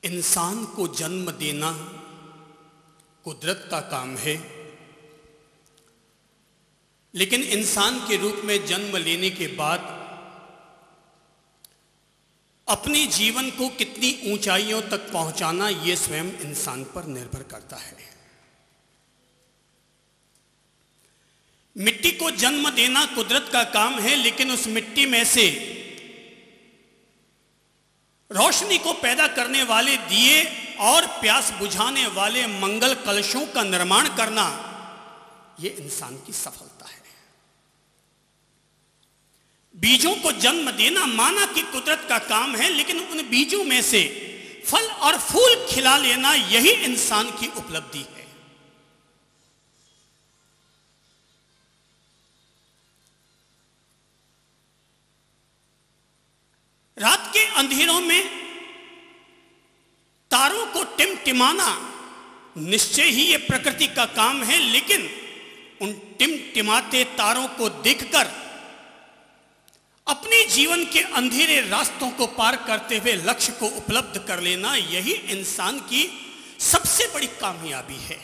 इंसान को जन्म देना कुदरत का काम है, लेकिन इंसान के रूप में जन्म लेने के बाद अपने जीवन को कितनी ऊंचाइयों तक पहुंचाना यह स्वयं इंसान पर निर्भर करता है। मिट्टी को जन्म देना कुदरत का काम है, लेकिन उस मिट्टी में से रोशनी को पैदा करने वाले दिए और प्यास बुझाने वाले मंगल कलशों का निर्माण करना यह इंसान की सफलता है। बीजों को जन्म देना माना कि कुदरत का काम है, लेकिन उन बीजों में से फल और फूल खिला लेना यही इंसान की उपलब्धि है। रात के अंधेरों में तारों को टिमटिमाना निश्चय ही ये प्रकृति का काम है, लेकिन उन टिमटिमाते तारों को देखकर अपने जीवन के अंधेरे रास्तों को पार करते हुए लक्ष्य को उपलब्ध कर लेना यही इंसान की सबसे बड़ी कामयाबी है।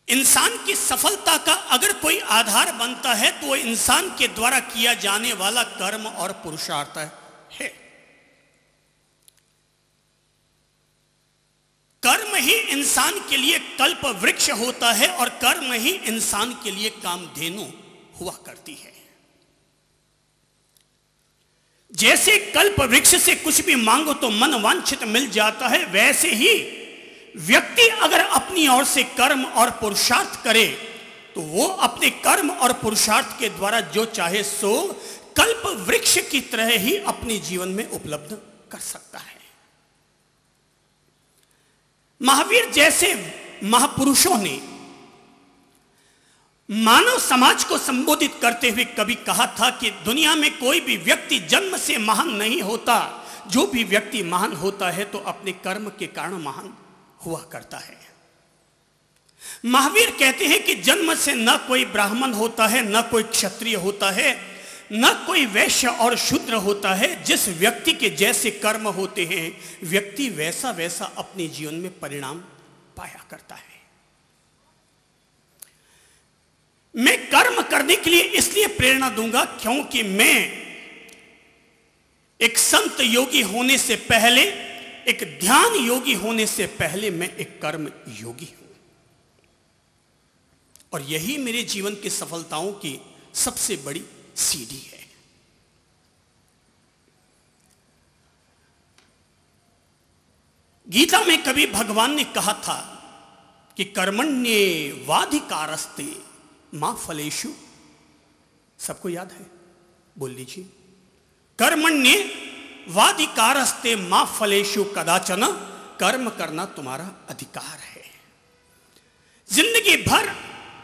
इंसान की सफलता का अगर कोई आधार बनता है तो वह इंसान के द्वारा किया जाने वाला कर्म और पुरुषार्थ है। कर्म ही इंसान के लिए कल्प वृक्ष होता है और कर्म ही इंसान के लिए कामधेनु हुआ करती है। जैसे कल्प वृक्ष से कुछ भी मांगो तो मन वांछित मिल जाता है, वैसे ही व्यक्ति अगर अपनी ओर से कर्म और पुरुषार्थ करे तो वो अपने कर्म और पुरुषार्थ के द्वारा जो चाहे सो कल्प वृक्ष की तरह ही अपने जीवन में उपलब्ध कर सकता है। महावीर जैसे महापुरुषों ने मानव समाज को संबोधित करते हुए कभी कहा था कि दुनिया में कोई भी व्यक्ति जन्म से महान नहीं होता, जो भी व्यक्ति महान होता है तो अपने कर्म के कारण महान हुआ करता है। महावीर कहते हैं कि जन्म से न कोई ब्राह्मण होता है, न कोई क्षत्रिय होता है, न कोई वैश्य और शूद्र होता है। जिस व्यक्ति के जैसे कर्म होते हैं व्यक्ति वैसा वैसा अपने जीवन में परिणाम पाया करता है। मैं कर्म करने के लिए इसलिए प्रेरणा दूंगा क्योंकि मैं एक संत योगी होने से पहले, एक ध्यान योगी होने से पहले मैं एक कर्म योगी हूं, और यही मेरे जीवन की सफलताओं की सबसे बड़ी सीढ़ी है। गीता में कभी भगवान ने कहा था कि कर्मण्ये वाधिकारस्ते मां फलेषु, सबको याद है? बोल लीजिए। कर्मण्ये वाधिकारस्ते मां फलेषु कदाचन, कर्म करना तुम्हारा अधिकार है। जिंदगी भर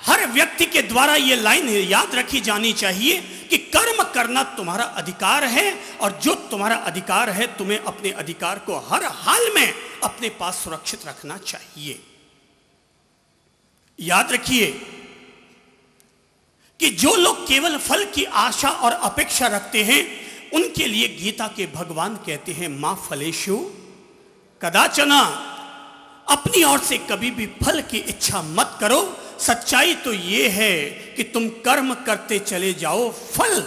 हर व्यक्ति के द्वारा यह लाइन याद रखी जानी चाहिए कि कर्म करना तुम्हारा अधिकार है, और जो तुम्हारा अधिकार है तुम्हें अपने अधिकार को हर हाल में अपने पास सुरक्षित रखना चाहिए। याद रखिए कि जो लोग केवल फल की आशा और अपेक्षा रखते हैं उनके लिए गीता के भगवान कहते हैं मां फलेषु कदाचन, अपनी ओर से कभी भी फल की इच्छा मत करो। सच्चाई तो यह है कि तुम कर्म करते चले जाओ, फल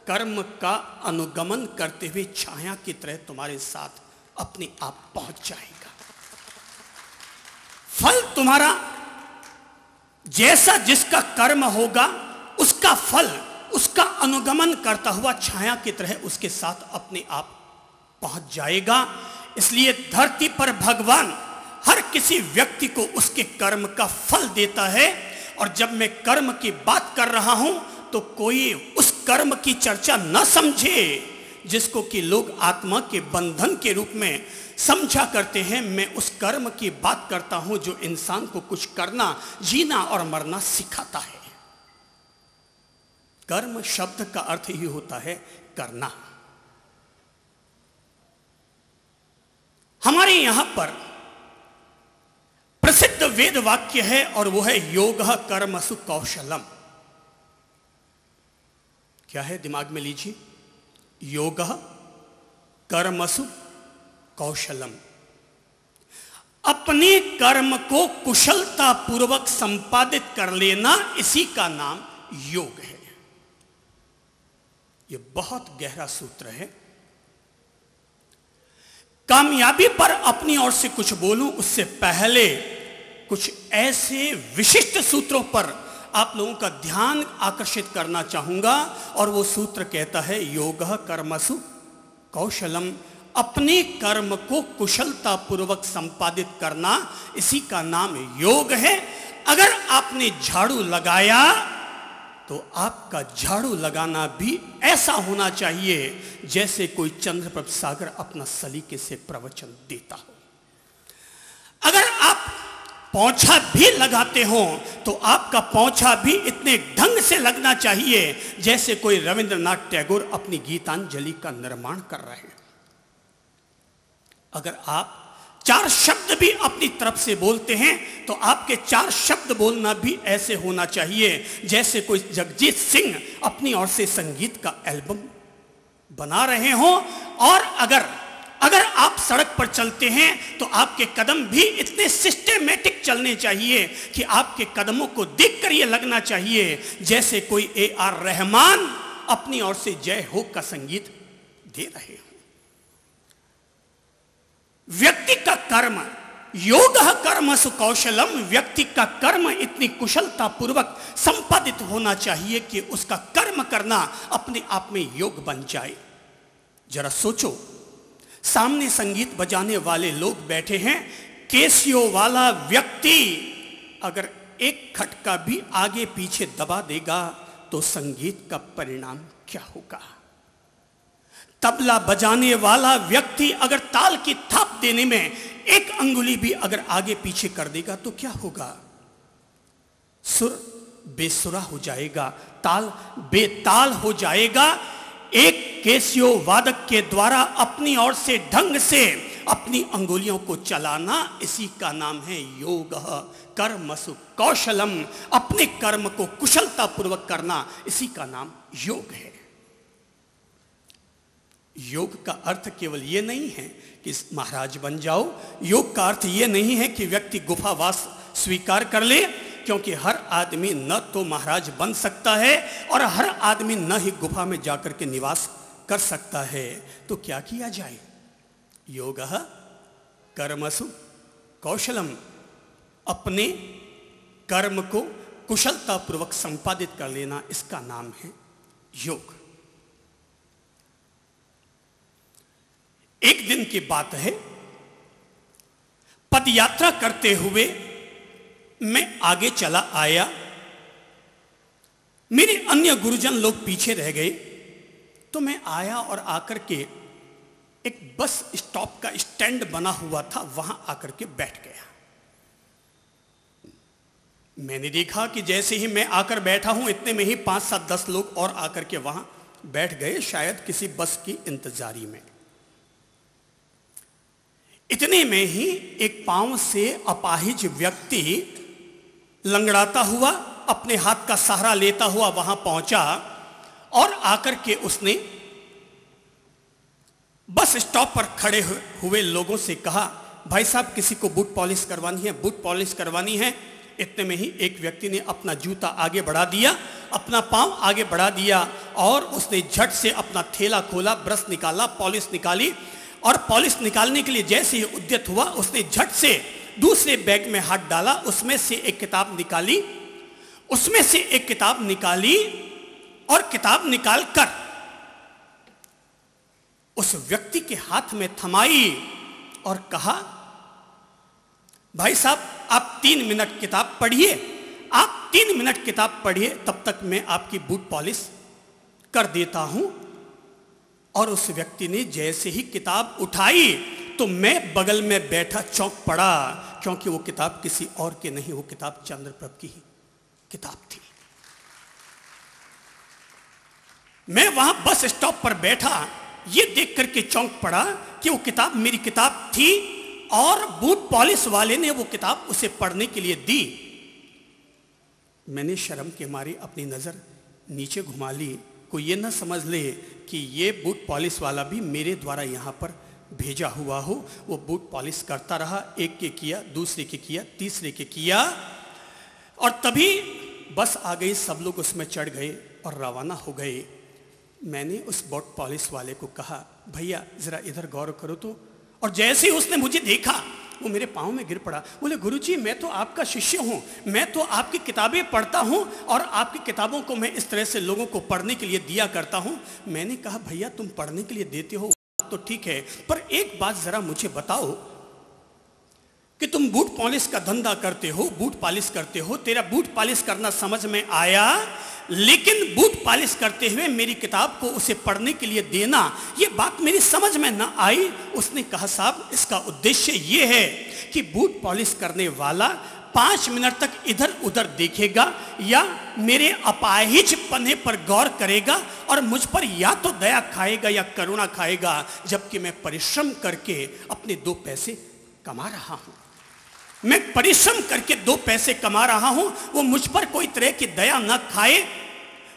कर्म का अनुगमन करते हुए छाया की तरह तुम्हारे साथ अपने आप पहुंच जाएगा। फल तुम्हारा जैसा जिसका कर्म होगा उसका फल उसका अनुगमन करता हुआ छाया की तरह उसके साथ अपने आप पहुंच जाएगा। इसलिए धरती पर भगवान हर किसी व्यक्ति को उसके कर्म का फल देता है, और जब मैं कर्म की बात कर रहा हूं तो कोई उस कर्म की चर्चा न समझे जिसको कि लोग आत्मा के बंधन के रूप में समझा करते हैं। मैं उस कर्म की बात करता हूं जो इंसान को कुछ करना, जीना और मरना सिखाता है। कर्म शब्द का अर्थ ही होता है करना। हमारे यहां पर प्रसिद्ध वेद वाक्य है और वो है योगः कर्मसु कौशलम। क्या है दिमाग में लीजिए, योगः कर्मसु कौशलम। अपने कर्म को कुशलता पूर्वक संपादित कर लेना, इसी का नाम योग है। यह बहुत गहरा सूत्र है। कामयाबी पर अपनी ओर से कुछ बोलूं उससे पहले कुछ ऐसे विशिष्ट सूत्रों पर आप लोगों का ध्यान आकर्षित करना चाहूंगा, और वो सूत्र कहता है योगः कर्मसु कौशलम। अपने कर्म को कुशलता पूर्वक संपादित करना, इसी का नाम योग है। अगर आपने झाड़ू लगाया तो आपका झाड़ू लगाना भी ऐसा होना चाहिए जैसे कोई चंद्रप्रभ सागर अपना सलीके से प्रवचन देता हो। अगर आप पोंछा भी लगाते हो तो आपका पोंछा भी इतने ढंग से लगना चाहिए जैसे कोई रविंद्रनाथ टैगोर अपनी गीतांजलि का निर्माण कर रहे हैं। अगर आप 4 शब्द भी अपनी तरफ से बोलते हैं तो आपके 4 शब्द बोलना भी ऐसे होना चाहिए जैसे कोई जगजीत सिंह अपनी ओर से संगीत का एल्बम बना रहे हो। और अगर आप सड़क पर चलते हैं तो आपके कदम भी इतने सिस्टेमेटिक चलने चाहिए कि आपके कदमों को देखकर यह लगना चाहिए जैसे कोई AR रहमान अपनी ओर से जय हो का संगीत दे रहे हो। व्यक्ति का कर्म, योगः कर्मसु कौशलम, व्यक्ति का कर्म इतनी कुशलता पूर्वक संपादित होना चाहिए कि उसका कर्म करना अपने आप में योग बन जाए। जरा सोचो, सामने संगीत बजाने वाले लोग बैठे हैं, केसियो वाला व्यक्ति अगर एक खटका भी आगे पीछे दबा देगा तो संगीत का परिणाम क्या होगा? तबला बजाने वाला व्यक्ति अगर ताल की थाप देने में एक अंगुली भी अगर आगे पीछे कर देगा तो क्या होगा? सुर बेसुरा हो जाएगा, ताल बेताल हो जाएगा। एक केसियो वादक के द्वारा अपनी ओर से ढंग से अपनी अंगुलियों को चलाना, इसी का नाम है योगः कर्मसु कौशलम। अपने कर्म को कुशलता पूर्वक करना, इसी का नाम योग है। योग का अर्थ केवल ये नहीं है कि महाराज बन जाओ। योग का अर्थ ये नहीं है कि व्यक्ति गुफावास स्वीकार कर ले, क्योंकि हर आदमी न तो महाराज बन सकता है और हर आदमी न ही गुफा में जाकर के निवास कर सकता है। तो क्या किया जाए? योगः कर्मसु कौशलम। अपने कर्म को कुशलता पूर्वक संपादित कर लेना, इसका नाम है योग। एक दिन की बात है, पदयात्रा करते हुए मैं आगे चला आया, मेरे अन्य गुरुजन लोग पीछे रह गए, तो मैं आया और आकर के एक बस स्टॉप का स्टैंड बना हुआ था, वहां आकर के बैठ गया। मैंने देखा कि जैसे ही मैं आकर बैठा हूं, इतने में ही 5, 7, 10 लोग और आकर के वहां बैठ गए, शायद किसी बस की इंतजारी में। इतने में ही एक पांव से अपाहिज व्यक्ति लंगड़ाता हुआ, अपने हाथ का सहारा लेता हुआ वहां पहुंचा और आकर के उसने बस स्टॉप पर खड़े हुए लोगों से कहा, भाई साहब किसी को बूट पॉलिश करवानी है, बूट पॉलिश करवानी है। इतने में ही एक व्यक्ति ने अपना जूता आगे बढ़ा दिया, अपना पांव आगे बढ़ा दिया और उसने झट से अपना थैला खोला, ब्रश निकाला, पॉलिश निकाली और पॉलिश निकालने के लिए जैसे ही उद्यत हुआ, उसने झट से दूसरे बैग में हाथ डाला, उसमें से एक किताब निकाली और किताब निकालकर उस व्यक्ति के हाथ में थमाई और कहा, भाई साहब आप 3 मिनट किताब पढ़िए, आप 3 मिनट किताब पढ़िए, तब तक मैं आपकी बूट पॉलिश कर देता हूं। और उस व्यक्ति ने जैसे ही किताब उठाई तो मैं बगल में बैठा चौंक पड़ा, क्योंकि वो किताब किसी और की नहीं, वो किताब चंद्रप्रभ की ही किताब थी। मैं वहां बस स्टॉप पर बैठा, ये देख करके चौंक पड़ा कि वो किताब मेरी किताब थी और बूट पॉलिश वाले ने वो किताब उसे पढ़ने के लिए दी। मैंने शर्म के मारे अपनी नजर नीचे घुमा ली कोई ये ना समझ ले कि ये बूट पॉलिश वाला भी मेरे द्वारा यहाँ पर भेजा हुआ हो। वो बूट पॉलिश करता रहा, एक के किया, दूसरे के किया, तीसरे के किया, और तभी बस आ गई, सब लोग उसमें चढ़ गए और रवाना हो गए। मैंने उस बूट पॉलिश वाले को कहा, भैया ज़रा इधर गौर करो तो। और जैसे ही उसने मुझे देखा वो मेरे पाँव में गिर पड़ा। बोले, गुरुजी मैं तो आपका शिष्य हूँ, मैं तो आपकी किताबें पढ़ता हूँ और आपकी किताबों को मैं इस तरह से लोगों को पढ़ने के लिए दिया करता हूँ। मैंने कहा, भैया तुम पढ़ने के लिए देते हो तो ठीक है, पर एक बात ज़रा मुझे बताओ कि तुम बूट पॉलिश का धंधा करते हो, बूट पॉलिश करते हो, तेरा बूट पॉलिश करना समझ में आया, लेकिन बूट पॉलिश करते हुए मेरी किताब को उसे पढ़ने के लिए देना, ये बात मेरी समझ में ना आई। उसने कहा, साहब इसका उद्देश्य ये है कि बूट पॉलिश करने वाला 5 मिनट तक इधर उधर देखेगा या मेरे अपाहिज पन्ने पर गौर करेगा और मुझ पर या तो दया खाएगा या करुणा खाएगा, जबकि मैं परिश्रम करके अपने 2 पैसे कमा रहा हूं। मैं परिश्रम करके 2 पैसे कमा रहा हूं, वो मुझ पर कोई तरह की दया न खाए,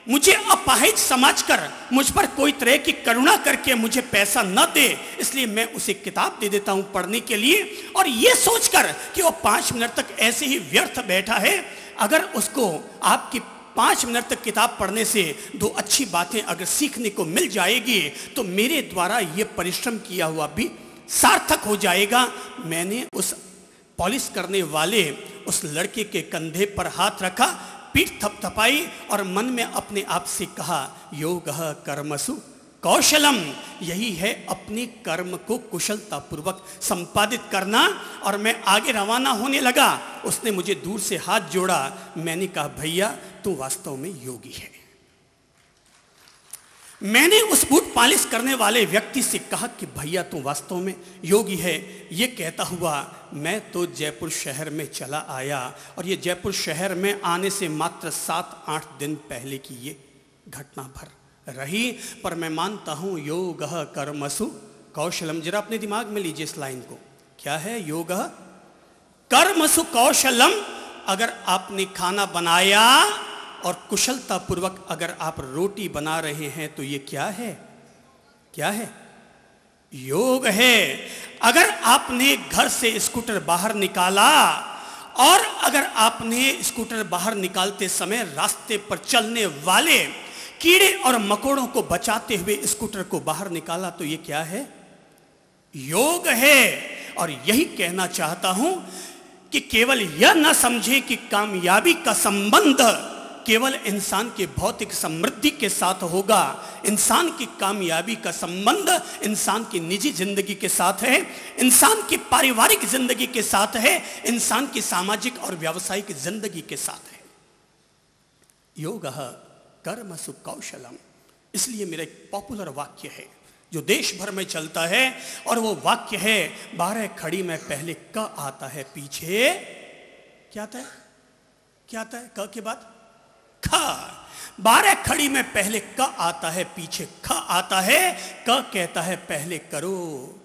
मुझे अपाहिज समझकर मुझ पर कोई तरह की करुणा करके मुझे पैसा न दे, इसलिए मैं उसे किताब दे देता हूं पढ़ने के लिए। और ये सोचकर कि वो 5 मिनट तक ऐसे ही व्यर्थ बैठा है, अगर उसको आपकी 5 मिनट तक किताब पढ़ने से 2 अच्छी बातें अगर सीखने को मिल जाएगी तो मेरे द्वारा ये परिश्रम किया हुआ भी सार्थक हो जाएगा। मैंने उस पॉलिश करने वाले उस लड़के के कंधे पर हाथ रखा, पीठ थपथपाई और मन में अपने आप से कहा, योगः कर्मसु कौशलम, यही है अपने कर्म को कुशलतापूर्वक संपादित करना। और मैं आगे रवाना होने लगा। उसने मुझे दूर से हाथ जोड़ा। मैंने कहा, भैया तू वास्तव में योगी है। मैंने उस बूट पॉलिश करने वाले व्यक्ति से कहा कि भैया तू वास्तव में योगी है। ये कहता हुआ मैं तो जयपुर शहर में चला आया, और ये जयपुर शहर में आने से मात्र 7-8 दिन पहले की ये घटना भर रही। पर मैं मानता हूँ योगः कर्मसु कौशलम। जरा अपने दिमाग में लीजिए इस लाइन को, क्या है योगः कर्मसु कौशलम। अगर आपने खाना बनाया और कुशलता पूर्वक अगर आप रोटी बना रहे हैं तो ये क्या है? क्या है? योग है। अगर आपने घर से स्कूटर बाहर निकाला और अगर आपने स्कूटर बाहर निकालते समय रास्ते पर चलने वाले कीड़े और मकोड़ों को बचाते हुए स्कूटर को बाहर निकाला तो ये क्या है? योग है। और यही कहना चाहता हूं कि केवल यह ना समझे कि कामयाबी का संबंध केवल इंसान के भौतिक समृद्धि के साथ होगा। इंसान की कामयाबी का संबंध इंसान की निजी जिंदगी के साथ है, इंसान की पारिवारिक जिंदगी के साथ है, इंसान की सामाजिक और व्यावसायिक जिंदगी के साथ है। योगः कर्मसु कौशलम। इसलिए मेरा एक पॉपुलर वाक्य है जो देश भर में चलता है, और वो वाक्य है 12 खड़ी में पहले क आता है, पीछे क्या आता है? क्या आता है? क के बाद ख। 12 खड़ी में पहले क आता है, पीछे ख आता है। क कहता है पहले करो,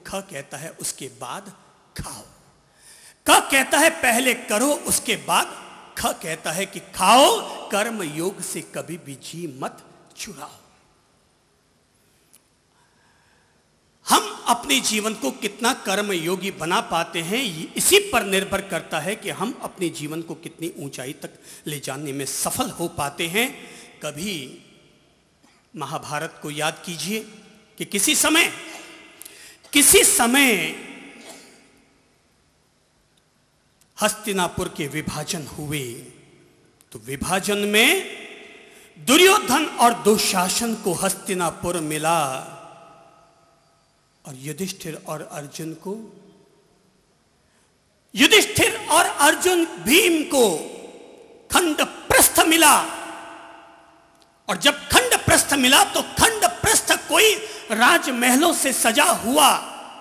ख कहता है उसके बाद खाओ। क कहता है पहले करो, उसके बाद ख कहता है कि खाओ। कर्म योग से कभी भी जी मत चुराओ। हम अपने जीवन को कितना कर्म योगी बना पाते हैं, इसी पर निर्भर करता है कि हम अपने जीवन को कितनी ऊंचाई तक ले जाने में सफल हो पाते हैं। कभी महाभारत को याद कीजिए कि किसी समय हस्तिनापुर के विभाजन हुए, तो विभाजन में दुर्योधन और दुशासन को हस्तिनापुर मिला और युधिष्ठिर और अर्जुन भीम को खंडप्रस्थ मिला। और जब खंडप्रस्थ मिला तो खंडप्रस्थ कोई राजमहलों से सजा हुआ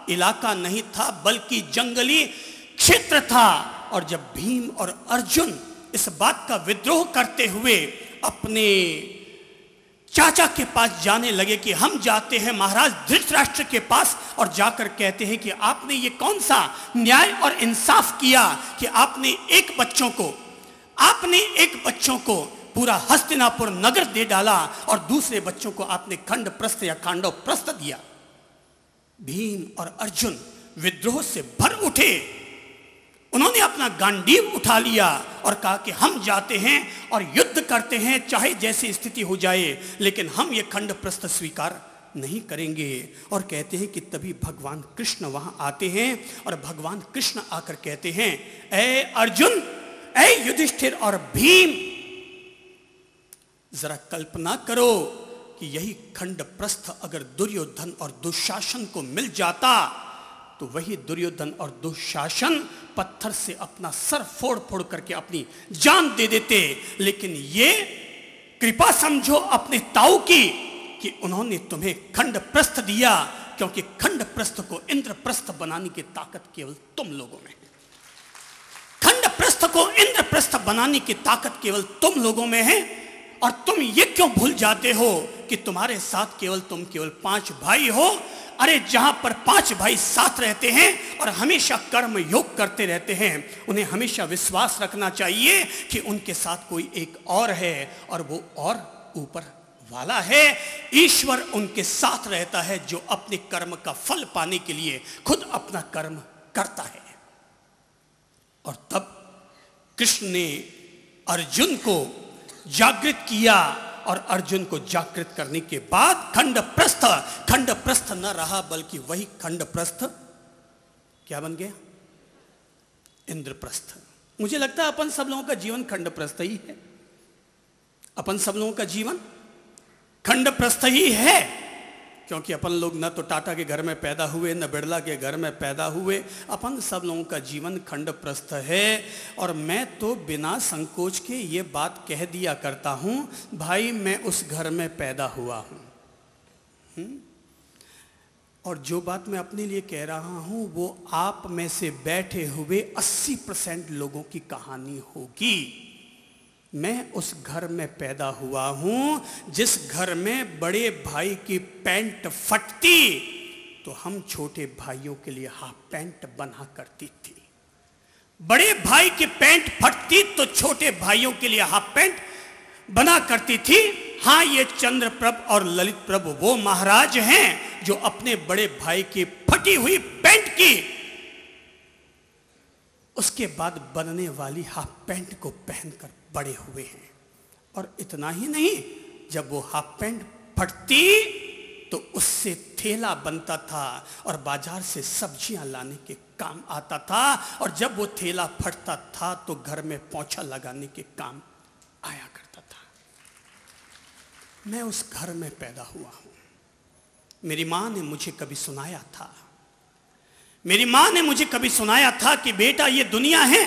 इलाका नहीं था, बल्कि जंगली क्षेत्र था। और जब भीम और अर्जुन इस बात का विद्रोह करते हुए अपने चाचा के पास जाने लगे कि हम जाते हैं महाराज धृतराष्ट्र के पास, और जाकर कहते हैं कि आपने ये कौन सा न्याय और इंसाफ किया कि आपने एक बच्चों को पूरा हस्तिनापुर नगर दे डाला और दूसरे बच्चों को आपने खंड प्रस्थ या खांडव प्रस्थ दिया। भीम और अर्जुन विद्रोह से भर उठे। उन्होंने अपना गांडीव उठा लिया और कहा कि हम जाते हैं और युद्ध करते हैं, चाहे जैसी स्थिति हो जाए, लेकिन हम ये खंड प्रस्थ स्वीकार नहीं करेंगे। और कहते हैं कि तभी भगवान कृष्ण वहां आते हैं और भगवान कृष्ण आकर कहते हैं, ऐ अर्जुन, ऐ युधिष्ठिर और भीम, जरा कल्पना करो कि यही खंड प्रस्थ अगर दुर्योधन और दुशासन को मिल जाता तो वही दुर्योधन और दुशासन पत्थर से अपना सर फोड़ फोड़ करके अपनी जान दे देते। लेकिन ये कृपा समझो अपने ताऊ की कि उन्होंने तुम्हें खंड प्रस्थ दिया, क्योंकि खंड प्रस्थ को इंद्रप्रस्थ बनाने की ताकत केवल तुम लोगों में है। खंड प्रस्थ को इंद्रप्रस्थ बनाने की ताकत केवल तुम लोगों में है। और तुम ये क्यों भूल जाते हो कि तुम्हारे साथ तुम केवल 5 भाई हो। अरे जहां पर 5 भाई साथ रहते हैं और हमेशा कर्म योग करते रहते हैं, उन्हें हमेशा विश्वास रखना चाहिए कि उनके साथ कोई एक और है, और वो और ऊपर वाला है। ईश्वर उनके साथ रहता है जो अपने कर्म का फल पाने के लिए खुद अपना कर्म करता है। और तब कृष्ण ने अर्जुन को जागृत किया, और अर्जुन को जागृत करने के बाद खंड प्रस्थ न रहा, बल्कि वही खंड प्रस्थ क्या बन गया? इंद्रप्रस्थ। मुझे लगता है अपन सब लोगों का जीवन खंड प्रस्थ ही है। अपन सब लोगों का जीवन खंड प्रस्थ ही है, क्योंकि अपन लोग न तो टाटा के घर में पैदा हुए, न बिरला के घर में पैदा हुए। अपन सब लोगों का जीवन खंड प्रस्थ है। और मैं तो बिना संकोच के ये बात कह दिया करता हूं, भाई मैं उस घर में पैदा हुआ हूं। और जो बात मैं अपने लिए कह रहा हूं वो आप में से बैठे हुए 80% लोगों की कहानी होगी। मैं उस घर में पैदा हुआ हूं जिस घर में बड़े भाई की पैंट फटती तो हम छोटे भाइयों के लिए हाफ पैंट बना करती थी। बड़े भाई की पैंट फटती तो छोटे भाइयों के लिए हाफ पैंट बना करती थी। हाँ, ये चंद्रप्रभ और ललित प्रभ वो महाराज हैं जो अपने बड़े भाई की फटी हुई पैंट की उसके बाद बनने वाली हाफ पैंट को पहनकर बड़े हुए हैं। और इतना ही नहीं, जब वो हाफ पैंट फटती तो उससे थैला बनता था और बाजार से सब्जियां लाने के काम आता था। और जब वो थैला फटता था तो घर में पोंछा लगाने के काम आया करता था। मैं उस घर में पैदा हुआ हूं। मेरी मां ने मुझे कभी सुनाया था, मेरी मां ने मुझे कभी सुनाया था कि बेटा ये दुनिया है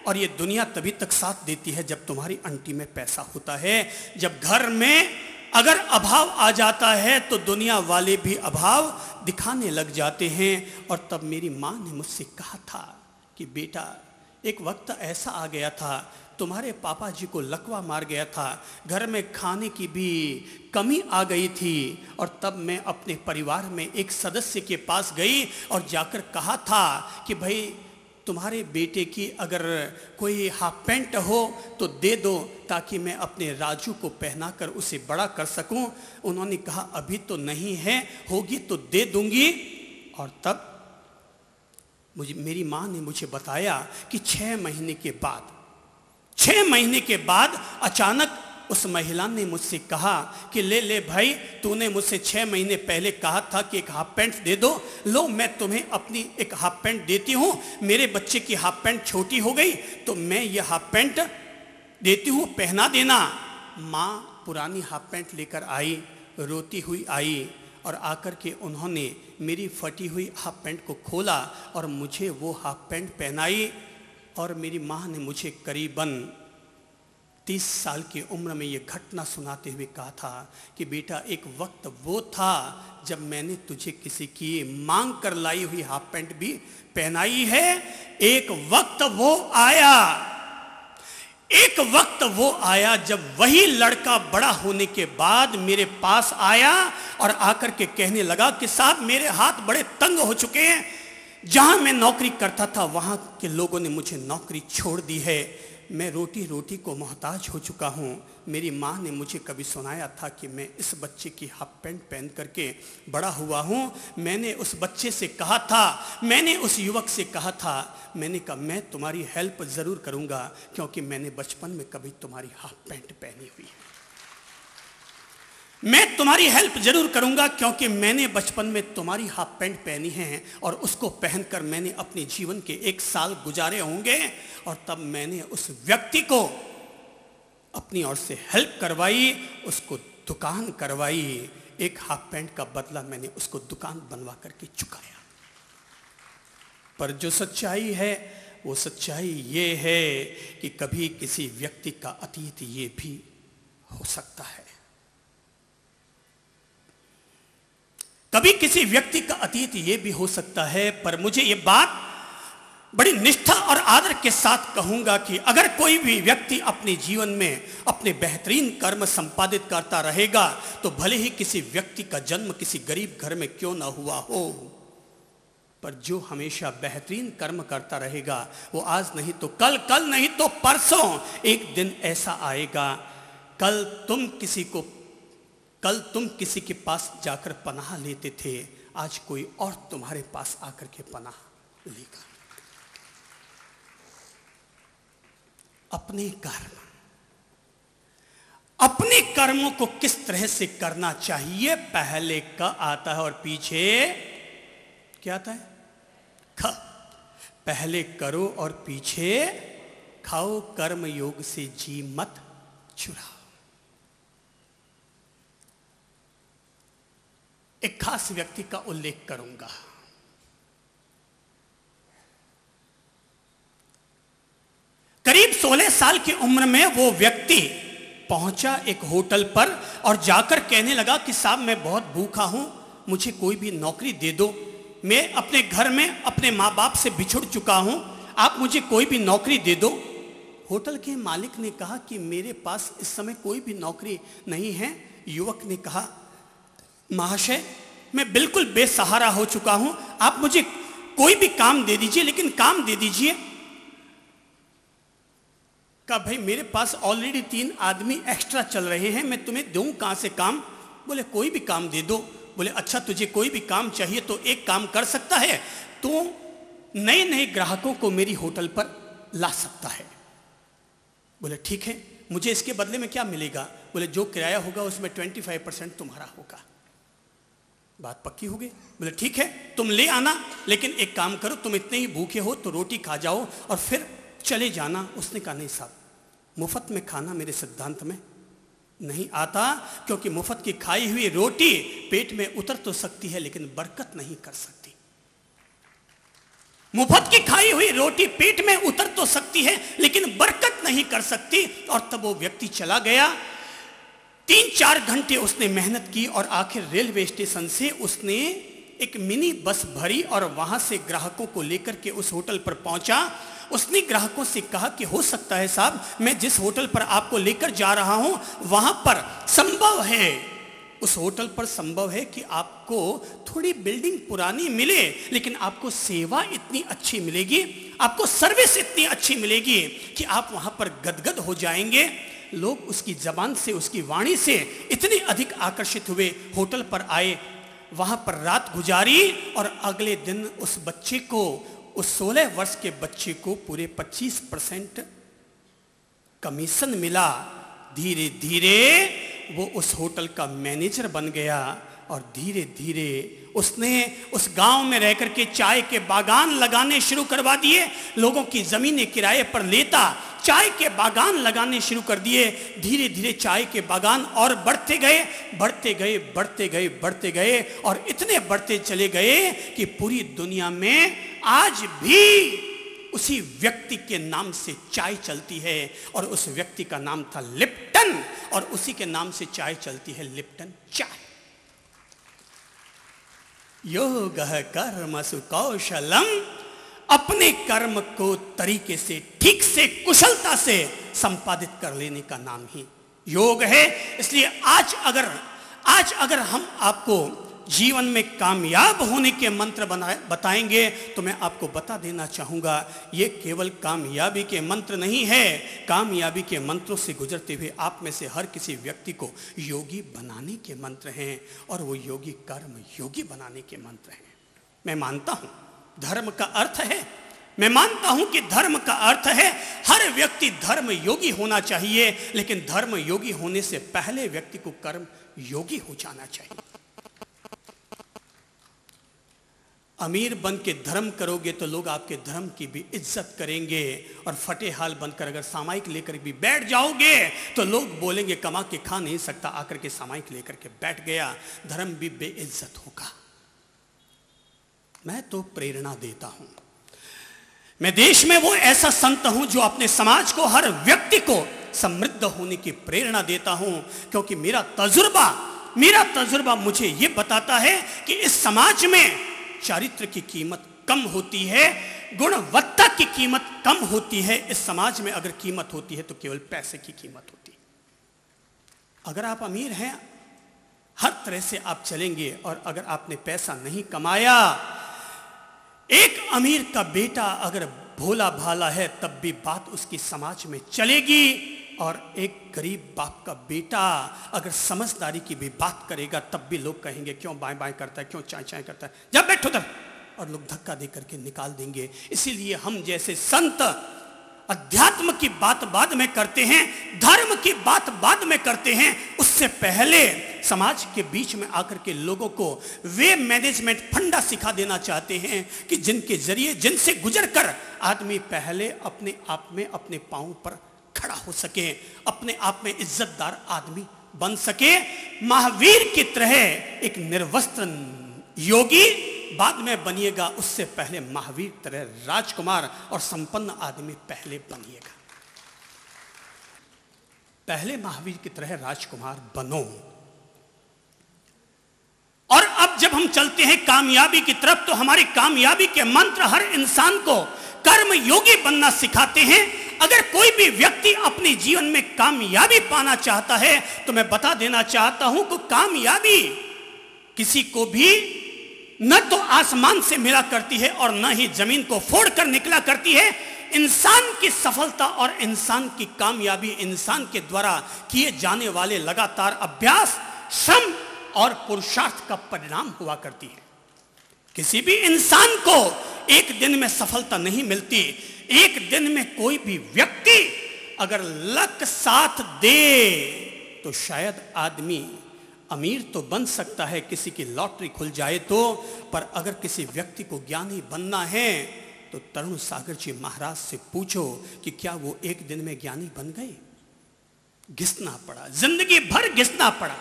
और ये दुनिया तभी तक साथ देती है जब तुम्हारी अंटी में पैसा होता है। जब घर में अगर अभाव आ जाता है तो दुनिया वाले भी अभाव दिखाने लग जाते हैं। और तब मेरी मां ने मुझसे कहा था कि बेटा एक वक्त ऐसा आ गया था, तुम्हारे पापा जी को लकवा मार गया था, घर में खाने की भी कमी आ गई थी। और तब मैं अपने परिवार में एक सदस्य के पास गई और जाकर कहा था कि भाई तुम्हारे बेटे की अगर कोई हाफ पैंट हो तो दे दो ताकि मैं अपने राजू को पहनाकर उसे बड़ा कर सकूं। उन्होंने कहा अभी तो नहीं है, होगी तो दे दूंगी। और तब मेरी मां ने मुझे बताया कि 6 महीने के बाद अचानक उस महिला ने मुझसे कहा कि ले भाई, तूने मुझसे 6 महीने पहले कहा था कि एक हाफ पैंट दे दो, लो मैं तुम्हें अपनी एक हाफ पैंट देती हूँ। मेरे बच्चे की हाफ पैंट छोटी हो गई तो मैं ये हाफ पैंट देती हूँ, पहना देना। माँ पुरानी हाफ पैंट लेकर आई, रोती हुई आई और आकर के उन्होंने मेरी फटी हुई हाफ पैंट को खोला और मुझे वो हाफ पैंट पहनाई। और मेरी माँ ने मुझे करीबन 30 साल की उम्र में ये घटना सुनाते हुए कहा था कि बेटा एक वक्त वो था जब मैंने तुझे किसी की मांग कर लाई हुई हाफ पैंट भी पहनाई है। एक वक्त वो आया जब वही लड़का बड़ा होने के बाद मेरे पास आया और आकर के कहने लगा कि साहब मेरे हाथ बड़े तंग हो चुके हैं, जहां मैं नौकरी करता था वहां के लोगों ने मुझे नौकरी छोड़ दी है, मैं रोटी को मोहताज हो चुका हूँ, मेरी माँ ने मुझे कभी सुनाया था कि मैं इस बच्चे की हाफ पैंट पहन करके बड़ा हुआ हूँ। मैंने उस बच्चे से कहा था, मैंने उस युवक से कहा था, मैंने कहा मैं तुम्हारी हेल्प ज़रूर करूँगा क्योंकि मैंने बचपन में कभी तुम्हारी हाफ पैंट पहनी हुई है। मैं तुम्हारी हेल्प जरूर करूंगा क्योंकि मैंने बचपन में तुम्हारी हाफ पैंट पहनी है और उसको पहनकर मैंने अपने जीवन के 1 साल गुजारे होंगे। और तब मैंने उस व्यक्ति को अपनी ओर से हेल्प करवाई, उसको दुकान करवाई। एक हाफ पैंट का बदला मैंने उसको दुकान बनवा करके चुकाया। पर जो सच्चाई है वो सच्चाई ये है कि कभी किसी व्यक्ति का अतीत ये भी हो सकता है, कभी किसी व्यक्ति का अतीत ये भी हो सकता है। पर मुझे ये बात बड़ी निष्ठा और आदर के साथ कहूंगा कि अगर कोई भी व्यक्ति अपने जीवन में अपने बेहतरीन कर्म संपादित करता रहेगा तो भले ही किसी व्यक्ति का जन्म किसी गरीब घर में क्यों ना हुआ हो, पर जो हमेशा बेहतरीन कर्म करता रहेगा वो आज नहीं तो कल, कल नहीं तो परसों एक दिन ऐसा आएगा, कल तुम किसी के पास जाकर पनाह लेते थे, आज कोई और तुम्हारे पास आकर के पनाह लेगा। अपने कर्मों को किस तरह से करना चाहिए, पहले क आता है और पीछे क्या आता है, ख। पहले करो और पीछे खाओ, कर्म योग से जी मत चुराओ। एक खास व्यक्ति का उल्लेख करूंगा। करीब 16 साल की उम्र में वो व्यक्ति पहुंचा एक होटल पर और जाकर कहने लगा कि साहब मैं बहुत भूखा हूं, मुझे कोई भी नौकरी दे दो, मैं अपने घर में अपने माँ बाप से बिछुड़ चुका हूं, आप मुझे कोई भी नौकरी दे दो। होटल के मालिक ने कहा कि मेरे पास इस समय कोई भी नौकरी नहीं है। युवक ने कहा महाशय मैं बिल्कुल बेसहारा हो चुका हूं, आप मुझे कोई भी काम दे दीजिए, लेकिन काम दे दीजिए। कहा भाई मेरे पास ऑलरेडी 3 आदमी एक्स्ट्रा चल रहे हैं, मैं तुम्हें दूं कहां से काम। बोले कोई भी काम दे दो। बोले अच्छा तुझे कोई भी काम चाहिए तो एक काम कर सकता है, तो नए नए ग्राहकों को मेरी होटल पर ला सकता है। बोले ठीक है, मुझे इसके बदले में क्या मिलेगा। बोले जो किराया होगा उसमें 25% तुम्हारा होगा। बात पक्की हो गई। बोले ठीक है तुम ले आना, लेकिन एक काम करो, तुम इतने ही भूखे हो तो रोटी खा जाओ और फिर चले जाना। उसने कहा नहीं साहब, मुफ्त में खाना मेरे सिद्धांत में नहीं आता, क्योंकि मुफ्त की खाई हुई रोटी पेट में उतर तो सकती है लेकिन बरकत नहीं कर सकती। मुफ्त की खाई हुई रोटी पेट में उतर तो सकती है लेकिन बरकत नहीं कर सकती। और तब वो व्यक्ति चला गया। 3-4 घंटे उसने मेहनत की और आखिर रेलवे स्टेशन से उसने एक मिनी बस भरी और वहां से ग्राहकों को लेकर के उस होटल पर पहुंचा। उसने ग्राहकों से कहा कि हो सकता है साहब मैं जिस होटल पर आपको लेकर जा रहा हूं वहां पर संभव है, उस होटल पर संभव है कि आपको थोड़ी बिल्डिंग पुरानी मिले, लेकिन आपको सेवा इतनी अच्छी मिलेगी, आपको सर्विस इतनी अच्छी मिलेगी कि आप वहां पर गदगद हो जाएंगे। लोग उसकी जबान से, उसकी वाणी से इतने अधिक आकर्षित हुए, होटल पर आए, वहां पर रात गुजारी और अगले दिन उस बच्चे को, उस 16 वर्ष के बच्चे को पूरे 25% कमीशन मिला। धीरे धीरे वो उस होटल का मैनेजर बन गया और धीरे धीरे उसने उस गांव में रहकर के चाय के बागान लगाने शुरू करवा दिए। लोगों की जमीनें किराए पर लेता चाय के बागान लगाने शुरू कर दिए। धीरे धीरे चाय के बागान और बढ़ते गए, बढ़ते गए, बढ़ते गए, बढ़ते गए और इतने बढ़ते चले गए कि पूरी दुनिया में आज भी उसी व्यक्ति के नाम से चाय चलती है और उस व्यक्ति का नाम था लिप्टन और उसी के नाम से चाय चलती है, लिप्टन चाय। योगः कर्मसु कौशलम, अपने कर्म को तरीके से, ठीक से, कुशलता से संपादित कर लेने का नाम ही योग है। इसलिए आज अगर हम आपको जीवन में कामयाब होने के मंत्र बताएंगे तो मैं आपको बता देना चाहूँगा, ये केवल कामयाबी के मंत्र नहीं है। कामयाबी के मंत्रों से गुजरते हुए आप में से हर किसी व्यक्ति को योगी बनाने के मंत्र हैं, और वो योगी कर्म योगी बनाने के मंत्र हैं। मैं मानता हूँ धर्म का अर्थ है, मैं मानता हूं कि धर्म का अर्थ है हर व्यक्ति धर्म योगी होना चाहिए, लेकिन धर्म योगी होने से पहले व्यक्ति को कर्म योगी हो जाना चाहिए। अमीर बन के धर्म करोगे तो लोग आपके धर्म की भी इज्जत करेंगे, और फटे हाल बनकर अगर सामायिक लेकर भी बैठ जाओगे तो लोग बोलेंगे कमा के खा नहीं सकता, आकर के सामायिक लेकर के बैठ गया, धर्म भी बेइज्जत होगा। मैं तो प्रेरणा देता हूं, मैं देश में वो ऐसा संत हूं जो अपने समाज को, हर व्यक्ति को समृद्ध होने की प्रेरणा देता हूं, क्योंकि मेरा तजुर्बा मुझे ये बताता है कि इस समाज में चारित्र की कीमत कम होती है, गुणवत्ता की कीमत कम होती है। इस समाज में अगर कीमत होती है तो केवल पैसे की कीमत होती है। अगर आप अमीर हैं हर तरह से आप चलेंगे, और अगर आपने पैसा नहीं कमाया, एक अमीर का बेटा अगर भोला भाला है तब भी बात उसकी समाज में चलेगी, और एक गरीब बाप का बेटा अगर समझदारी की भी बात करेगा तब भी लोग कहेंगे क्यों बाएं बाएं करता है, क्यों चाय चाय करता है, जब बैठो उधर, और लोग धक्का दे करके निकाल देंगे। इसीलिए हम जैसे संत अध्यात्म की बात बाद में करते हैं, धर्म की बात बाद में करते हैं, उससे पहले समाज के बीच में आकर के लोगों को वे मैनेजमेंट फंडा सिखा देना चाहते हैं कि जिनके जरिए, जिनसे गुजरकर आदमी पहले अपने आप में अपने पांव पर खड़ा हो सके, अपने आप में इज्जतदार आदमी बन सके। महावीर की तरह एक निर्वस्त्र योगी बाद में बनिएगा, उससे पहले महावीर तरह राजकुमार और संपन्न आदमी पहले बनिएगा। पहले महावीर की तरह राजकुमार बनो। और अब जब हम चलते हैं कामयाबी की तरफ, तो हमारी कामयाबी के मंत्र हर इंसान को कर्म योगी बनना सिखाते हैं। अगर कोई भी व्यक्ति अपने जीवन में कामयाबी पाना चाहता है तो मैं बता देना चाहता हूं कि कामयाबी किसी को भी न तो आसमान से मिला करती है और न ही जमीन को फोड़कर निकला करती है। इंसान की सफलता और इंसान की कामयाबी इंसान के द्वारा किए जाने वाले लगातार अभ्यास, श्रम और पुरुषार्थ का परिणाम हुआ करती है। किसी भी इंसान को एक दिन में सफलता नहीं मिलती। एक दिन में कोई भी व्यक्ति अगर लक साथ दे तो शायद आदमी अमीर तो बन सकता है, किसी की लॉटरी खुल जाए तो, पर अगर किसी व्यक्ति को ज्ञानी बनना है तो तरुण सागर जी महाराज से पूछो कि क्या वो एक दिन में ज्ञानी बन गए? घिसना पड़ा, जिंदगी भर घिसना पड़ा।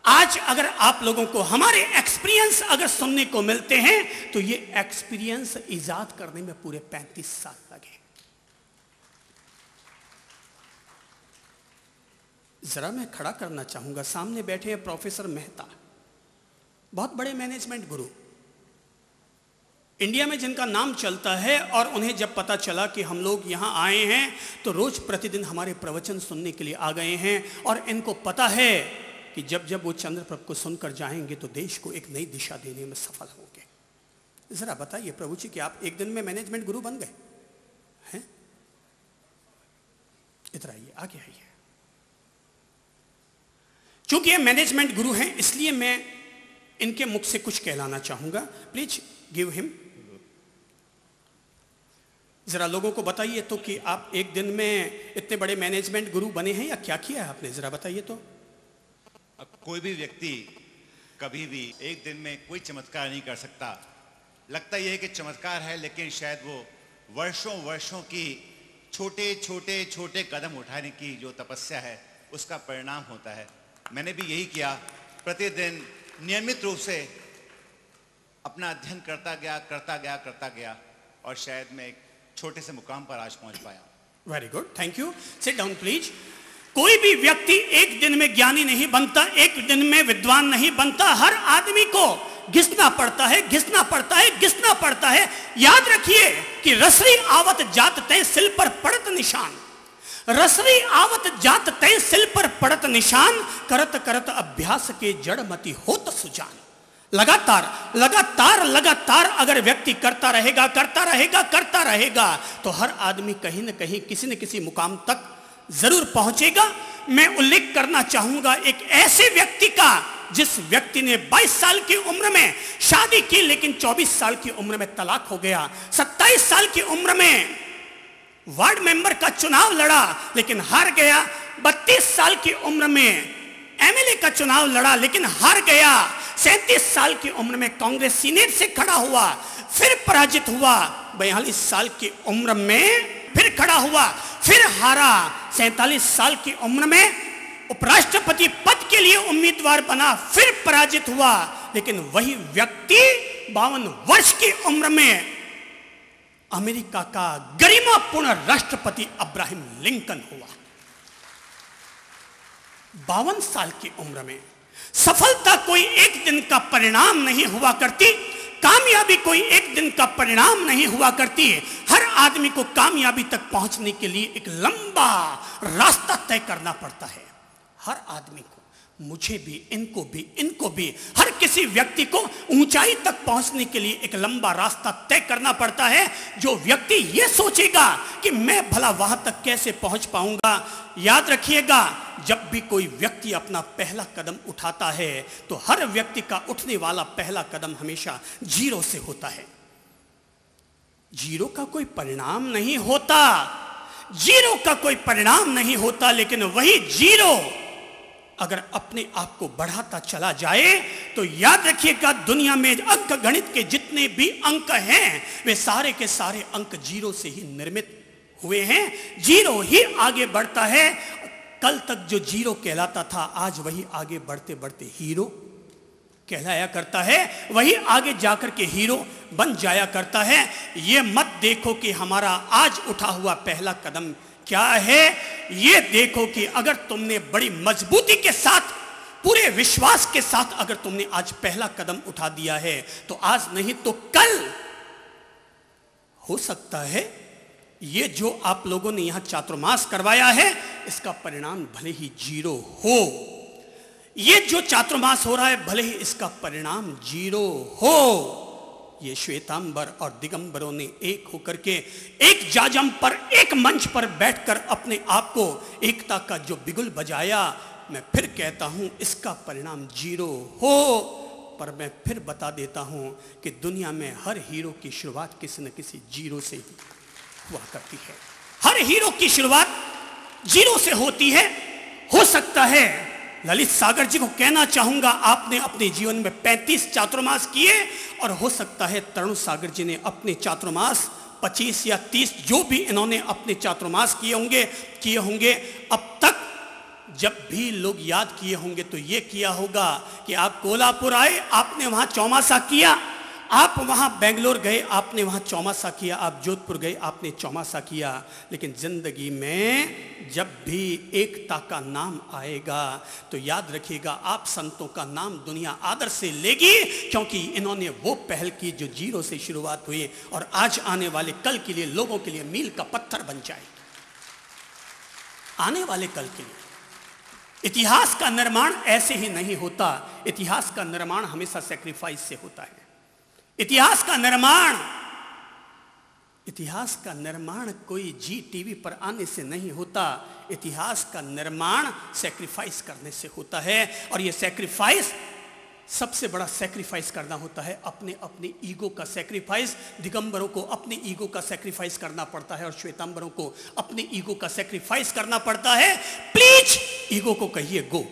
आज अगर आप लोगों को हमारे एक्सपीरियंस अगर सुनने को मिलते हैं तो ये एक्सपीरियंस इजाद करने में पूरे 35 साल लगे। जरा मैं खड़ा करना चाहूंगा, सामने बैठे हैं प्रोफेसर मेहता, बहुत बड़े मैनेजमेंट गुरु, इंडिया में जिनका नाम चलता है। और उन्हें जब पता चला कि हम लोग यहां आए हैं तो रोज प्रतिदिन हमारे प्रवचन सुनने के लिए आ गए हैं, और इनको पता है कि जब जब वो चंद्रप्रभ को सुनकर जाएंगे तो देश को एक नई दिशा देने में सफल होंगे। जरा बताइए प्रभु जी कि आप एक दिन में मैनेजमेंट गुरु बन गए हैं? इधर आइए, आगे आइए। चूंकि ये मैनेजमेंट गुरु हैं इसलिए मैं इनके मुख से कुछ कहलाना चाहूंगा। Please give him. जरा लोगों को बताइए तो कि आप एक दिन में इतने बड़े मैनेजमेंट गुरु बने हैं या क्या किया है आपने, जरा बताइए तो। कोई भी व्यक्ति कभी भी एक दिन में कोई चमत्कार नहीं कर सकता। लगता यह है कि चमत्कार है, लेकिन शायद वो वर्षों वर्षों की छोटे छोटे छोटे कदम उठाने की जो तपस्या है उसका परिणाम होता है। मैंने भी यही किया, प्रतिदिन नियमित रूप से अपना अध्ययन करता गया और शायद मैं एक छोटे से मुकाम पर आज पहुंच पाया। Very good, thank you. Sit down please. कोई भी व्यक्ति एक दिन में ज्ञानी नहीं बनता, एक दिन में विद्वान नहीं बनता। हर आदमी को घिसना पड़ता है। याद रखिए कि रसरी आवत जात तय सिल पर पड़त निशान, रसरी आवत जात तय सिल पर पड़त निशान, करत करत अभ्यास के जड़ मति होत सुजान। लगातार अगर व्यक्ति करता रहेगा तो हर आदमी कहीं ना कहीं किसी न किसी मुकाम तक जरूर पहुंचेगा। मैं उल्लेख करना चाहूंगा एक ऐसे व्यक्ति का जिस व्यक्ति ने 22 साल की उम्र में शादी की, लेकिन 24 साल की उम्र में तलाक हो गया। 27 साल की उम्र में वार्ड मेंबर का चुनाव लड़ा लेकिन हार गया। 32 साल की उम्र में एमएलए का चुनाव लड़ा लेकिन हार गया। 37 साल की उम्र में कांग्रेस सीनेट से खड़ा हुआ, फिर पराजित हुआ। 42 साल की उम्र में फिर खड़ा हुआ, फिर हारा। 47 साल की उम्र में उपराष्ट्रपति पद के लिए उम्मीदवार बना, फिर पराजित हुआ। लेकिन वही व्यक्ति 52 वर्ष की उम्र में अमेरिका का गरिमापूर्ण राष्ट्रपति अब्राहम लिंकन हुआ। 52 साल की उम्र में। सफलता कोई एक दिन का परिणाम नहीं हुआ करती, कामयाबी कोई एक दिन का परिणाम नहीं हुआ करती। हर आदमी को कामयाबी तक पहुंचने के लिए एक लंबा रास्ता तय करना पड़ता है। हर आदमी को, मुझे भी, इनको भी, हर किसी व्यक्ति को ऊंचाई तक पहुंचने के लिए एक लंबा रास्ता तय करना पड़ता है। जो व्यक्ति यह सोचेगा कि मैं भला वहां तक कैसे पहुंच पाऊंगा, याद रखिएगा, जब भी कोई व्यक्ति अपना पहला कदम उठाता है तो हर व्यक्ति का उठने वाला पहला कदम हमेशा जीरो से होता है। जीरो का कोई परिणाम नहीं होता, लेकिन वही जीरो अगर अपने आप को बढ़ाता चला जाए तो याद रखिएगा, दुनिया में अंक गणित के जितने भी अंक हैं वे सारे के सारे अंक जीरो से ही निर्मित हुए हैं। जीरो ही आगे बढ़ता है। कल तक जो जीरो कहलाता था, आज वही आगे बढ़ते बढ़ते हीरो कहलाया करता है, वही आगे जाकर के हीरो बन जाया करता है। ये मत देखो कि हमारा आज उठा हुआ पहला कदम क्या है, ये देखो कि अगर तुमने बड़ी मजबूती के साथ, पूरे विश्वास के साथ अगर तुमने आज पहला कदम उठा दिया है तो आज नहीं तो कल हो सकता है ये जो आप लोगों ने यहां चातुर्मास करवाया है इसका परिणाम भले ही जीरो हो। ये जो चातुर्मास हो रहा है भले ही इसका परिणाम जीरो हो। ये श्वेतांबर और दिगंबरों ने एक होकर के एक जाजम पर, एक मंच पर बैठकर अपने आप को एकता का जो बिगुल बजाया, मैं फिर कहता हूं इसका परिणाम जीरो हो। पर मैं फिर बता देता हूं कि दुनिया में हर हीरो की शुरुआत किसी न किसी जीरो से ही हुआ करती है। हर हीरो की शुरुआत जीरो से होती है। हो सकता है ललित सागर जी को कहना चाहूंगा, आपने अपने जीवन में 35 चातुर्मास किए और हो सकता है तरुण सागर जी ने अपने चातुर्मास 25 या 30 जो भी इन्होंने अपने चातुर्मास किए होंगे अब तक जब भी लोग याद किए होंगे तो ये किया होगा कि आप कोल्हापुर आए, आपने वहां चौमासा किया, आप वहां बेंगलोर गए, आपने वहां चौमासा किया, आप जोधपुर गए, आपने चौमासा किया। लेकिन जिंदगी में जब भी एकता का नाम आएगा तो याद रखिएगा, आप संतों का नाम दुनिया आदर से लेगी, क्योंकि इन्होंने वो पहल की जो जीरो से शुरुआत हुई और आज आने वाले कल के लिए लोगों के लिए मील का पत्थर बन जाए। आने वाले कल के लिए इतिहास का निर्माण ऐसे ही नहीं होता। इतिहास का निर्माण हमेशा सैक्रिफाइस से होता है। इतिहास का निर्माण कोई जी टीवी पर आने से नहीं होता। इतिहास का निर्माण सैक्रिफाइस करने से होता है। और ये सैक्रिफाइस, सबसे बड़ा सैक्रिफाइस करना होता है अपने ईगो का सैक्रिफाइस। दिगंबरों को अपने ईगो का सैक्रिफाइस करना पड़ता है और श्वेतांबरों को अपने ईगो का सैक्रिफाइस करना पड़ता है। प्लीज ईगो को कहिए गो,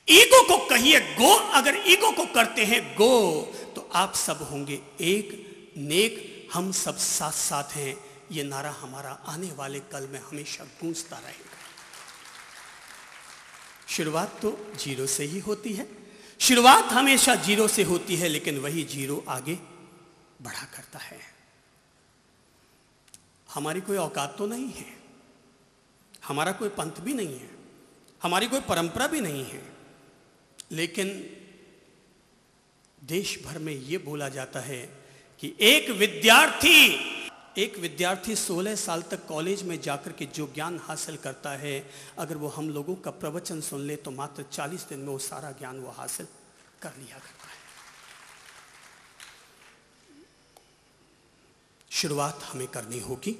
ईगो को कहिए गो। अगर ईगो को करते हैं गो तो आप सब होंगे एक नेक, हम सब साथ साथ हैं। ये नारा हमारा आने वाले कल में हमेशा गूंजता रहेगा। शुरुआत तो जीरो से ही होती है, शुरुआत हमेशा जीरो से होती है, लेकिन वही जीरो आगे बढ़ा करता है। हमारी कोई औकात तो नहीं है, हमारा कोई पंथ भी नहीं है, हमारी कोई परंपरा भी नहीं है, लेकिन देश भर में यह बोला जाता है कि एक विद्यार्थी 16 साल तक कॉलेज में जाकर के जो ज्ञान हासिल करता है, अगर वो हम लोगों का प्रवचन सुन ले तो मात्र 40 दिन में वो सारा ज्ञान वो हासिल कर लिया करता है। शुरुआत हमें करनी होगी,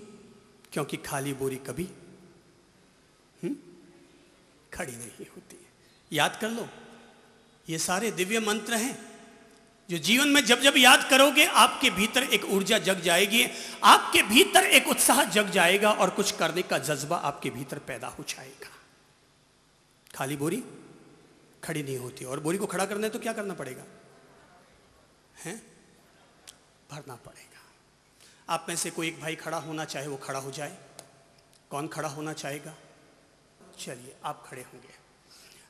क्योंकि खाली बोरी कभी खड़ी नहीं होती है। याद कर लो, ये सारे दिव्य मंत्र हैं जो जीवन में जब जब याद करोगे आपके भीतर एक ऊर्जा जग जाएगी, आपके भीतर एक उत्साह जग जाएगा और कुछ करने का जज्बा आपके भीतर पैदा हो जाएगा। खाली बोरी खड़ी नहीं होती, और बोरी को खड़ा करना है तो क्या करना पड़ेगा? हैं? भरना पड़ेगा। आप में से कोई एक भाई खड़ा होना चाहे वो खड़ा हो जाए। कौन खड़ा होना चाहेगा? चलिए आप खड़े होंगे।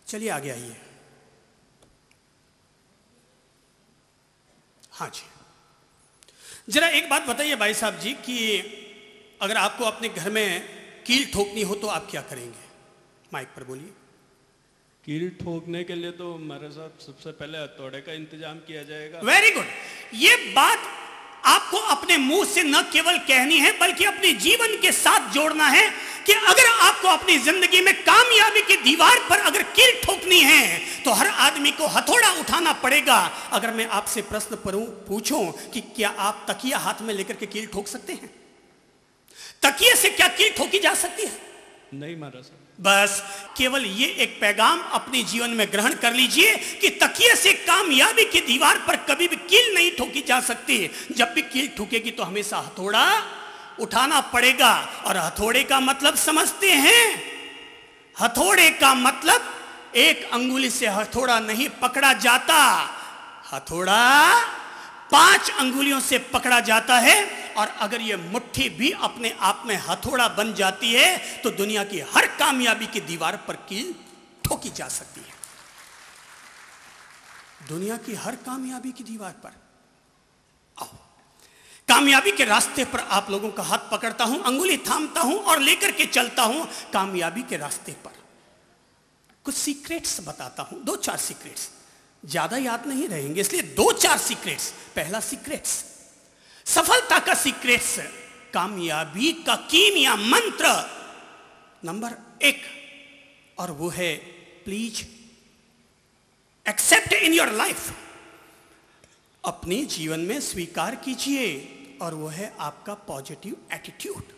चलिए आगे आइए। हाँ जी, जरा एक बात बताइए भाई साहब जी कि अगर आपको अपने घर में कील ठोकनी हो तो आप क्या करेंगे? माइक पर बोलिए। कील ठोकने के लिए तो हमारे साथ सबसे पहले हथौड़े का इंतजाम किया जाएगा। Very good. ये बात आपको अपने मुंह से न केवल कहनी है बल्कि अपने जीवन के साथ जोड़ना है कि अगर आपको अपनी जिंदगी में कामयाबी की दीवार पर अगर कील ठोकनी है तो हर आदमी को हथौड़ा उठाना पड़ेगा। अगर मैं आपसे प्रश्न पूछूं कि क्या आप तकिया हाथ में लेकर के कील ठोक सकते हैं? तकिए से क्या कील ठोकी जा सकती है? नहीं महाराज साहब। बस केवल ये एक पैगाम अपने जीवन में ग्रहण कर लीजिए कि तकिए से कामयाबी की दीवार पर कभी भी कील नहीं ठोकी जा सकती। जब भी कील ठोकेगी तो हमेशा हथौड़ा उठाना पड़ेगा। और हथौड़े का मतलब समझते हैं? हथौड़े का मतलब एक अंगुली से हथौड़ा नहीं पकड़ा जाता, हथौड़ा 5 अंगुलियों से पकड़ा जाता है। और अगर ये मुट्ठी भी अपने आप में हथौड़ा बन जाती है तो दुनिया की हर कामयाबी की दीवार पर कील ठोकी जा सकती है। दुनिया की हर कामयाबी की दीवार पर। आओ, कामयाबी के रास्ते पर आप लोगों का हाथ पकड़ता हूं, अंगुली थामता हूं और लेकर के चलता हूं कामयाबी के रास्ते पर। कुछ सीक्रेट्स बताता हूं, 2-4 सीक्रेट्स, ज्यादा याद नहीं रहेंगे इसलिए 2-4 सीक्रेट्स। पहला सीक्रेट्स, सफलता का सीक्रेट्स, कामयाबी का कीमिया मंत्र नंबर 1, और वो है please accept in your life. अपने जीवन में स्वीकार कीजिए, और वो है आपका पॉजिटिव एटीट्यूड।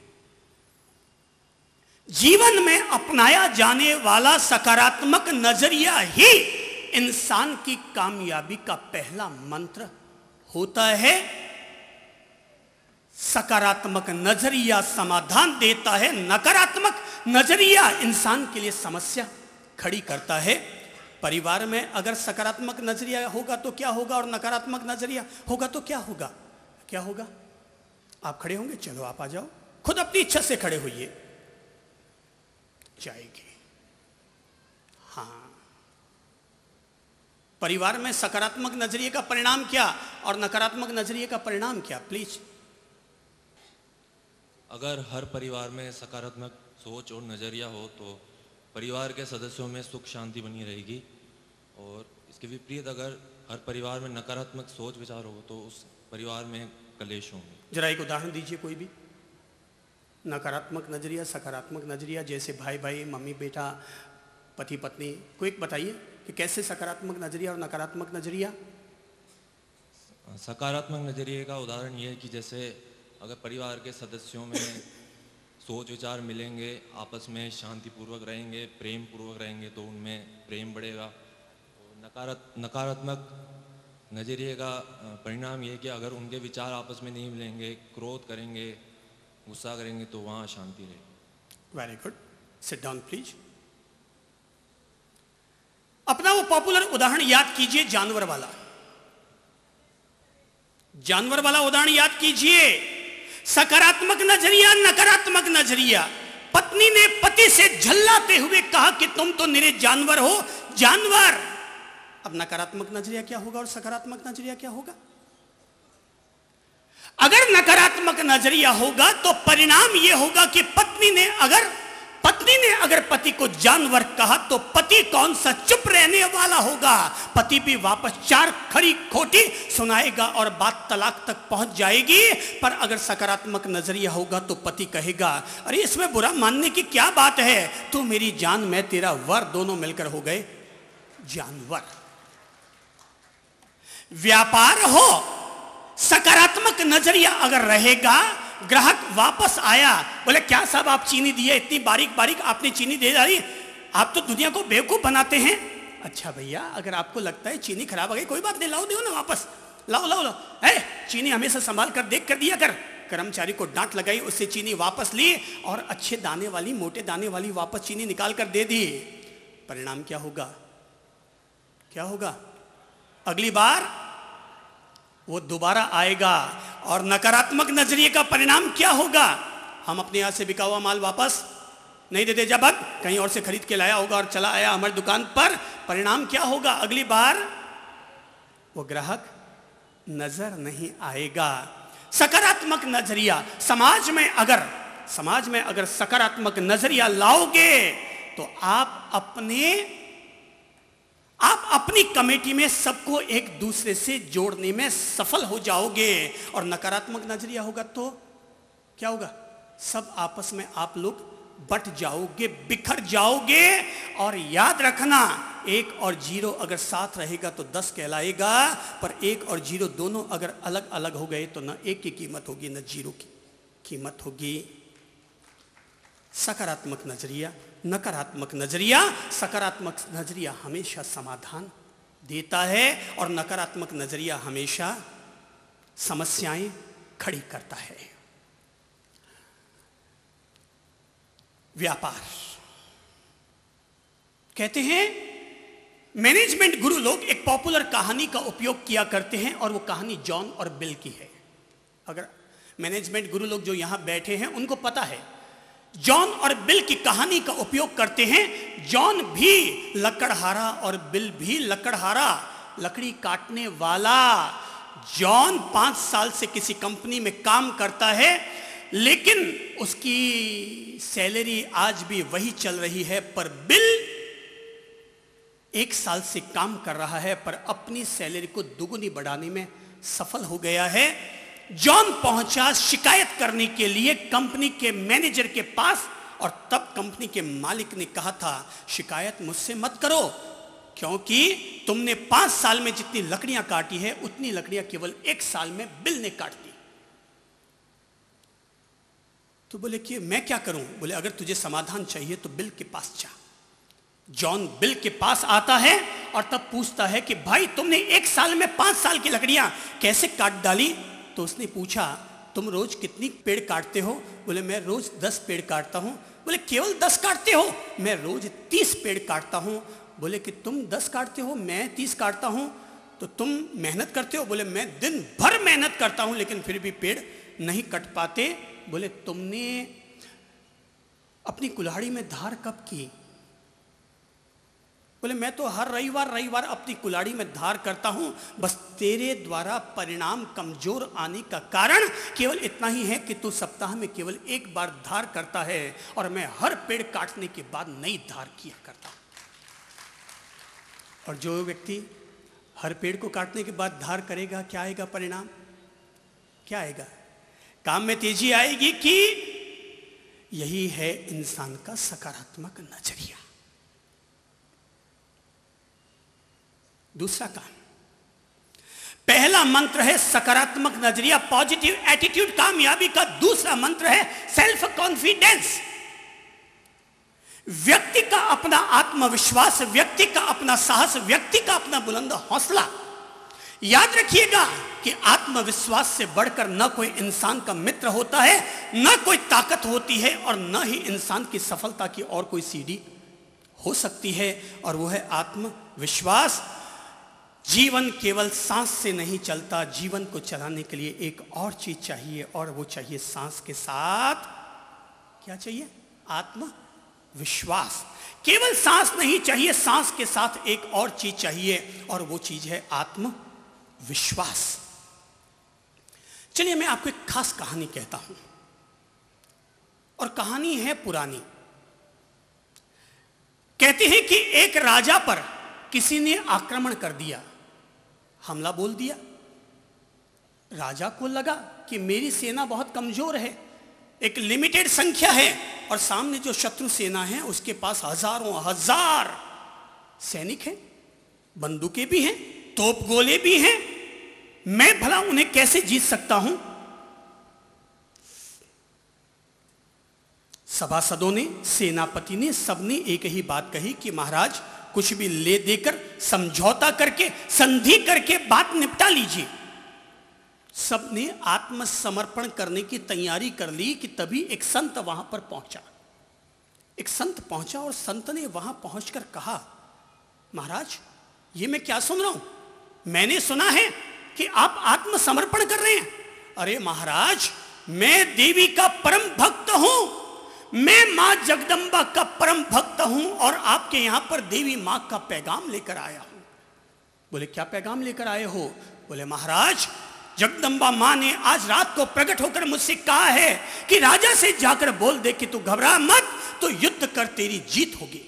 जीवन में अपनाया जाने वाला सकारात्मक नजरिया ही इंसान की कामयाबी का पहला मंत्र होता है। सकारात्मक नजरिया समाधान देता है, नकारात्मक नजरिया इंसान के लिए समस्या खड़ी करता है। परिवार में अगर सकारात्मक नजरिया होगा तो क्या होगा, और नकारात्मक नजरिया होगा तो क्या होगा? क्या होगा? आप खड़े होंगे? चलो आप आ जाओ, खुद अपनी इच्छा से खड़े होइए। जाएगी। हाँ, परिवार में सकारात्मक नजरिए का परिणाम क्या और नकारात्मक नजरिए का परिणाम क्या? प्लीज। अगर हर परिवार में सकारात्मक सोच और नज़रिया हो तो परिवार के सदस्यों में सुख शांति बनी रहेगी, और इसके विपरीत अगर हर परिवार में नकारात्मक सोच विचार हो तो उस परिवार में कलेश होंगे। जरा एक उदाहरण दीजिए कोई भी। नकारात्मक नजरिया, सकारात्मक नजरिया, जैसे भाई भाई, मम्मी बेटा, पति पत्नी, कोई एक बताइए कि कैसे सकारात्मक नजरिया और नकारात्मक नजरिया। सकारात्मक नज़रिए का उदाहरण ये है कि जैसे अगर परिवार के सदस्यों में सोच विचार मिलेंगे, आपस में शांतिपूर्वक रहेंगे, प्रेम पूर्वक रहेंगे तो उनमें प्रेम बढ़ेगा। और नकारात्मक नज़रिए का परिणाम ये है कि अगर उनके विचार आपस में नहीं मिलेंगे, क्रोध करेंगे, गुस्सा करेंगे तो वहाँ शांति रहेगी। Very good, sit down please. अपना वो पॉपुलर उदाहरण याद कीजिए, जानवर वाला। जानवर वाला उदाहरण याद कीजिए। सकारात्मक नजरिया, नकारात्मक नजरिया। पत्नी ने पति से झल्लाते हुए कहा कि तुम तो निरे जानवर हो, जानवर। अब नकारात्मक नजरिया क्या होगा और सकारात्मक नजरिया क्या होगा? अगर नकारात्मक नजरिया होगा तो परिणाम यह होगा कि पत्नी ने अगर पति को जानवर कहा तो पति कौन सा चुप रहने वाला होगा? पति भी वापस 4 खरी खोटी सुनाएगा और बात तलाक तक पहुंच जाएगी। पर अगर सकारात्मक नजरिया होगा तो पति कहेगा, अरे इसमें बुरा मानने की क्या बात है, तू मेरी जान, मैं तेरा वर, दोनों मिलकर हो गए जानवर। व्यापार हो, सकारात्मक नजरिया अगर रहेगा, ग्राहक वापस आया, बोले क्या साहब आप चीनी दिए, इतनी बारीक बारीक आपने चीनी दे डाली, आप तो दुनिया को बेवकूफ बनाते हैं। अच्छा भैया, अगर आपको लगता है चीनी खराब आ गई, कोई बात नहीं, लाओ दो ना वापस, लाओ लाओ लाओ, है चीनी हमेशा संभाल कर देख कर दिया कर। कर्मचारी को डांट लगाई, उससे चीनी वापस ली और अच्छे दाने वाली, मोटे दाने वाली वापस चीनी निकाल कर दे दी। परिणाम क्या होगा? क्या होगा? अगली बार वो दोबारा आएगा। और नकारात्मक नजरिए का परिणाम क्या होगा? हम अपने यहां से बिका हुआ माल वापस नहीं देते, जब कहीं और से खरीद के लाया होगा और चला आया हमारी दुकान पर, परिणाम क्या होगा? अगली बार वो ग्राहक नजर नहीं आएगा। सकारात्मक नजरिया, समाज में अगर सकारात्मक नजरिया लाओगे तो आप अपनी कमेटी में सबको एक दूसरे से जोड़ने में सफल हो जाओगे। और नकारात्मक नजरिया होगा तो क्या होगा? सब आपस में आप लोग बट जाओगे, बिखर जाओगे। और याद रखना, 1 और 0 अगर साथ रहेगा तो 10 कहलाएगा, पर 1 और 0 दोनों अगर अलग अलग हो गए तो न 1 की कीमत होगी न 0 की कीमत होगी। सकारात्मक नजरिया, नकारात्मक नजरिया। सकारात्मक नजरिया हमेशा समाधान देता है और नकारात्मक नजरिया हमेशा समस्याएं खड़ी करता है। व्यापार, कहते हैं मैनेजमेंट गुरु लोग एक पॉपुलर कहानी का उपयोग किया करते हैं और वो कहानी जॉन और बिल की है। अगर मैनेजमेंट गुरु लोग जो यहां बैठे हैं उनको पता है, जॉन और बिल की कहानी का उपयोग करते हैं। जॉन भी लकड़हारा और बिल भी लकड़हारा, लकड़ी काटने वाला। जॉन 5 साल से किसी कंपनी में काम करता है, लेकिन उसकी सैलरी आज भी वही चल रही है। पर बिल 1 साल से काम कर रहा है, पर अपनी सैलरी को दुगुनी बढ़ाने में सफल हो गया है। जॉन पहुंचा शिकायत करने के लिए कंपनी के मैनेजर के पास, और तब कंपनी के मालिक ने कहा था, शिकायत मुझसे मत करो, क्योंकि तुमने 5 साल में जितनी लकड़ियां काटी है उतनी लकड़ियां केवल 1 साल में बिल ने काट दी। तो बोले कि मैं क्या करूं? बोले अगर तुझे समाधान चाहिए तो बिल के पास जा। जॉन बिल के पास आता है और तब पूछता है कि भाई तुमने 1 साल में 5 साल की लकड़ियां कैसे काट डाली? तो उसने पूछा, तुम रोज कितनी पेड़ काटते हो? बोले मैं रोज 10 पेड़ काटता हूं। बोले केवल 10 काटते हो? मैं रोज 30 पेड़ काटता हूं। बोले कि तुम 10 काटते हो, मैं 30 काटता हूं, तो तुम मेहनत करते हो? बोले मैं दिन भर मेहनत करता हूं लेकिन फिर भी पेड़ नहीं कट पाते। बोले तुमने अपनी कुल्हाड़ी में धार कब की? बोले मैं तो हर रविवार अपनी कुल्हाड़ी में धार करता हूं, बस तेरे द्वारा परिणाम कमजोर आने का कारण केवल इतना ही है कि तू सप्ताह में केवल 1 बार धार करता है और मैं हर पेड़ काटने के बाद नई धार किया करता हूं। और जो व्यक्ति हर पेड़ को काटने के बाद धार करेगा, क्या आएगा परिणाम? क्या आएगा? काम में तेजी आएगी कि? यही है इंसान का सकारात्मक नजरिया। दूसरा काम, पहला मंत्र है सकारात्मक नजरिया, पॉजिटिव एटीट्यूड। कामयाबी का दूसरा मंत्र है सेल्फ कॉन्फिडेंस। व्यक्ति का अपना आत्मविश्वास, व्यक्ति का अपना साहस, व्यक्ति का अपना बुलंद हौसला। याद रखिएगा कि आत्मविश्वास से बढ़कर न कोई इंसान का मित्र होता है, न कोई ताकत होती है, और न ही इंसान की सफलता की और कोई सीढ़ी हो सकती है, और वो है आत्मविश्वास। जीवन केवल सांस से नहीं चलता, जीवन को चलाने के लिए एक और चीज चाहिए, और वो चाहिए सांस के साथ क्या चाहिए? आत्मविश्वास। केवल सांस नहीं चाहिए, सांस के साथ एक और चीज चाहिए, और वो चीज है आत्मविश्वास। चलिए मैं आपको एक खास कहानी कहता हूं, और कहानी है पुरानी। कहते हैं कि एक राजा पर किसी ने आक्रमण कर दिया, हमला बोल दिया। राजा को लगा कि मेरी सेना बहुत कमजोर है, एक लिमिटेड संख्या है, और सामने जो शत्रु सेना है उसके पास हजारों हजार सैनिक हैं, बंदूकें भी हैं, तोप गोले भी हैं, मैं भला उन्हें कैसे जीत सकता हूं? सभासदों ने, सेनापति ने, सबने एक ही बात कही कि महाराज कुछ भी ले देकर, समझौता करके, संधि करके बात निपटा लीजिए। सबने आत्मसमर्पण करने की तैयारी कर ली कि तभी एक संत वहां पर पहुंचा। एक संत पहुंचा और संत ने वहां पहुंचकर कहा, महाराज ये मैं क्या सुन रहा हूं? मैंने सुना है कि आप आत्मसमर्पण कर रहे हैं। अरे महाराज, मैं देवी का परम भक्त हूं, मैं मां जगदंबा का परम भक्त हूं और आपके यहां पर देवी मां का पैगाम लेकर आया हूं। बोले क्या पैगाम लेकर आए हो? बोले महाराज, जगदंबा मां ने आज रात को प्रकट होकर मुझसे कहा है कि राजा से जाकर बोल दे कि तू घबरा मत, तो युद्ध कर, तेरी जीत होगी।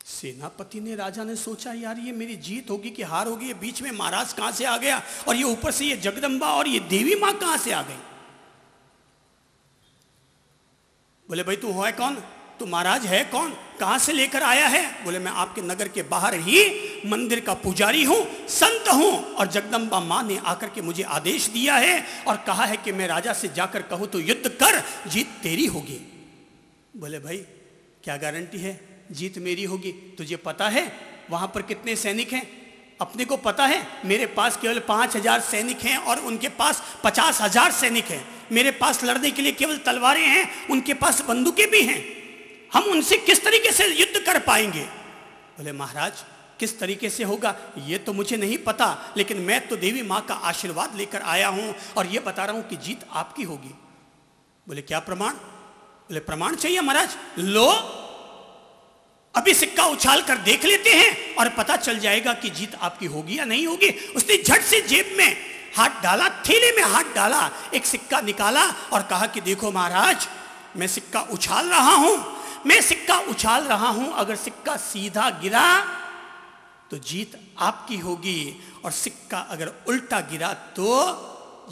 सेनापति ने, राजा ने सोचा यार ये मेरी जीत होगी कि हार होगी, ये बीच में महाराज कहां से आ गया और ये ऊपर से ये जगदंबा और ये देवी मां कहां से आ गई। बोले भाई तू है कौन? तू महाराज है कौन? कहां से लेकर आया है? बोले मैं आपके नगर के बाहर ही मंदिर का पुजारी हूं, संत हूं, और जगदंबा मां ने आकर के मुझे आदेश दिया है और कहा है कि मैं राजा से जाकर कहूं तो युद्ध कर, जीत तेरी होगी। बोले भाई क्या गारंटी है जीत मेरी होगी? तुझे पता है वहां पर कितने सैनिक हैं? अपने को पता है मेरे पास केवल 5000 सैनिक हैं और उनके पास 50,000 सैनिक हैं। मेरे पास लड़ने के लिए केवल तलवारें हैं, उनके पास बंदूकें भी हैं। हम उनसे किस तरीके से युद्ध कर पाएंगे? बोले महाराज किस तरीके से होगा ये तो मुझे नहीं पता, लेकिन मैं तो देवी मां का आशीर्वाद लेकर आया हूं और ये बता रहा हूं कि जीत आपकी होगी। बोले क्या प्रमाण? बोले प्रमाण चाहिए महाराज। लो अभी सिक्का उछाल कर देख लेते हैं और पता चल जाएगा कि जीत आपकी होगी या नहीं होगी। उसने झट से जेब में हाथ डाला, थैले में हाथ डाला, एक सिक्का निकाला और कहा कि देखो महाराज मैं सिक्का उछाल रहा हूं, मैं सिक्का उछाल रहा हूं, अगर सिक्का सीधा गिरा तो जीत आपकी होगी और सिक्का अगर उल्टा गिरा तो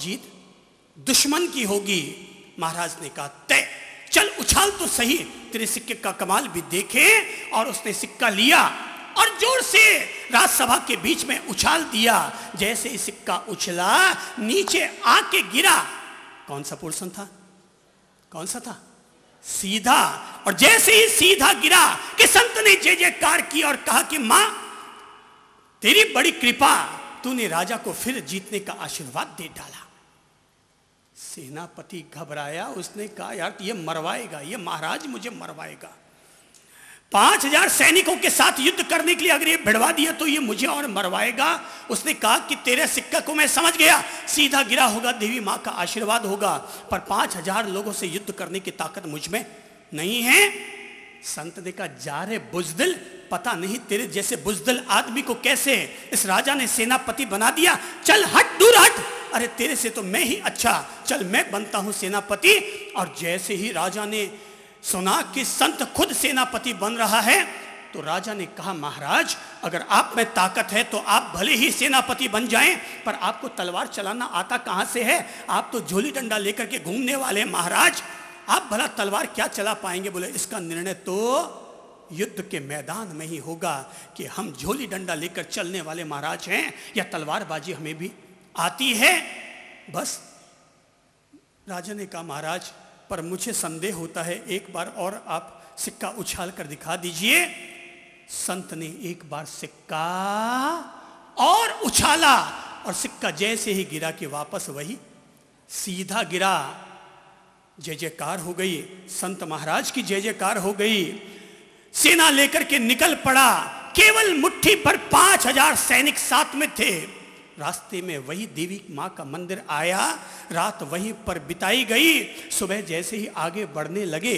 जीत दुश्मन की होगी। महाराज ने कहा तय, चल उछाल तो सही, तेरे सिक्के का कमाल भी देखे। और उसने सिक्का लिया और जोर से राजसभा के बीच में उछाल दिया। जैसे ही सिक्का उछला नीचे आके गिरा। कौन सा पोर्शन था? कौन सा था? सीधा। और जैसे ही सीधा गिरा कि संत ने जय जयकार की और कहा कि मां तेरी बड़ी कृपा, तूने राजा को फिर जीतने का आशीर्वाद दे डाला। सेनापति घबराया, उसने कहा यार ये मरवाएगा, ये महाराज मुझे मरवाएगा। 5000 सैनिकों के साथ युद्ध करने के लिए अगर ये भिड़वा दिया तो ये मुझे और मरवाएगा। उसने कहा कि तेरे सिक्का को मैं समझ गया, सीधा गिरा होगा, देवी मां का आशीर्वाद होगा, पर 5000 लोगों से युद्ध करने की ताकत मुझ में नहीं है। संत ने कहा जा रे बुजदिल, पता नहीं तेरे जैसे बुजदिल आदमी को कैसे इस राजा ने सेनापति बना दिया। चल हट, दूर हट, अरे तेरे से तो मैं ही अच्छा, चल मैं बनता हूं सेनापति। और जैसे ही राजा ने सुना कि संत खुद सेनापति बन रहा है तो राजा ने कहा महाराज अगर आप में ताकत है तो आप भले ही सेनापति बन जाएं, पर आपको तलवार चलाना आता कहां से है? आप तो झोली डंडा लेकर के घूमने वाले महाराज, आप भला तलवार क्या चला पाएंगे? बोले इसका निर्णय तो युद्ध के मैदान में ही होगा कि हम झोली डंडा लेकर चलने वाले महाराज हैं या तलवारबाजी हमें भी आती है। बस राजा ने कहा महाराज पर मुझे संदेह होता है, एक बार और आप सिक्का उछाल कर दिखा दीजिए। संत ने एक बार सिक्का और उछाला और सिक्का जैसे ही गिरा कि वापस वही सीधा गिरा। जय जयकार हो गई, संत महाराज की जय जयकार हो गई। सेना लेकर के निकल पड़ा, केवल मुट्ठी पर 5000 सैनिक साथ में थे। रास्ते में वही देवी मां का मंदिर आया, रात वहीं पर बिताई गई। सुबह जैसे ही आगे बढ़ने लगे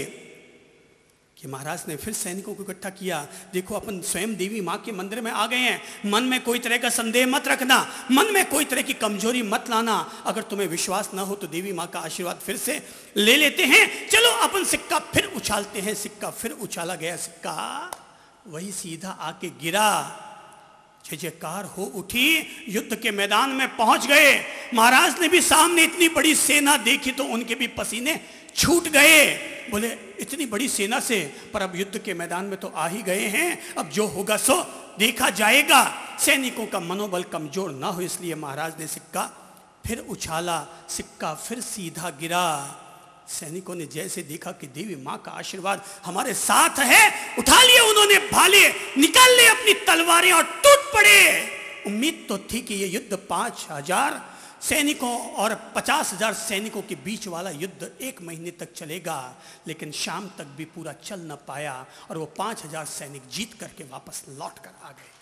कि महाराज ने फिर सैनिकों को इकट्ठा किया, देखो अपन स्वयं देवी मां के मंदिर में आ गए हैं, मन में कोई तरह का संदेह मत रखना, मन में कोई तरह की कमजोरी मत लाना। अगर तुम्हें विश्वास ना हो तो देवी मां का आशीर्वाद फिर से ले लेते हैं, चलो अपन सिक्का फिर उछालते हैं। सिक्का फिर उछाला गया, सिक्का वही सीधा आके गिरा। जय जयकार हो उठी, युद्ध के मैदान में पहुंच गए। महाराज ने भी सामने इतनी बड़ी सेना देखी तो उनके भी पसीने छूट गए। बोले इतनी बड़ी सेना से, पर अब युद्ध के मैदान में तो आ ही गए हैं, अब जो होगा सो देखा जाएगा। सैनिकों का मनोबल कमजोर ना हो, इसलिए महाराज ने सिक्का फिर उछाला। सिक्का फिर सीधा गिरा। सैनिकों ने जैसे देखा कि देवी मां का आशीर्वाद हमारे साथ है, उठा लिए उन्होंने भाले, निकाल लिए अपनी तलवारें और टूट पड़े। उम्मीद तो थी कि यह युद्ध 5000 सैनिकों और 50,000 सैनिकों के बीच वाला युद्ध 1 महीने तक चलेगा, लेकिन शाम तक भी पूरा चल न पाया और वो 5000 सैनिक जीत करके वापस लौट कर आ गए।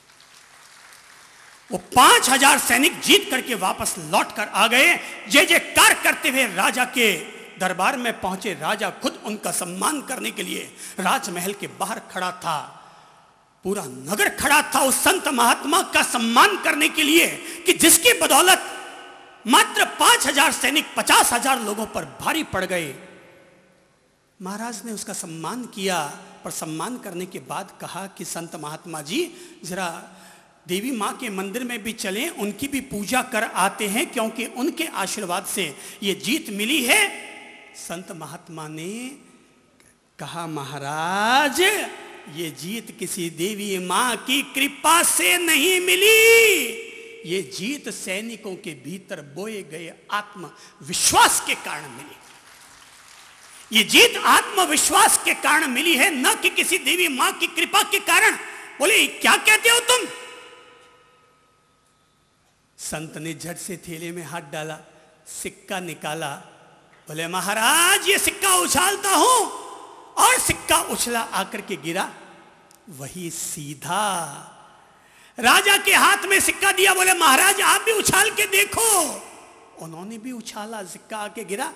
वो 5000 सैनिक जीत करके वापस लौट कर आ गए। जय जयकार करते हुए राजा के दरबार में पहुंचे। राजा खुद उनका सम्मान करने के लिए राजमहल के बाहर खड़ा था। पूरा नगर खड़ा था उस संत महात्मा का सम्मान करने के लिए कि जिसकी बदौलत मात्र 5000 सैनिक 50,000 लोगों पर भारी पड़ गए। महाराज ने उसका सम्मान किया, पर सम्मान करने के बाद कहा कि संत महात्मा जी जरा देवी मां के मंदिर में भी चलें, उनकी भी पूजा कर आते हैं, क्योंकि उनके आशीर्वाद से ये जीत मिली है। संत महात्मा ने कहा, महाराज ये जीत किसी देवी मां की कृपा से नहीं मिली, ये जीत सैनिकों के भीतर बोए गए आत्मविश्वास के कारण मिली। ये जीत आत्मविश्वास के कारण मिली है, न कि किसी देवी मां की कृपा के कारण। बोले क्या कहते हो तुम? संत ने झट से थैले में हाथ डाला, सिक्का निकाला। बोले महाराज ये सिक्का उछालता हूं, और सिक्का उछला आकर के गिरा वही सीधा। राजा के हाथ में सिक्का दिया। बोले महाराज आप भी उछाल के देखो। उन्होंने भी उछाला, सिक्का आके गिरा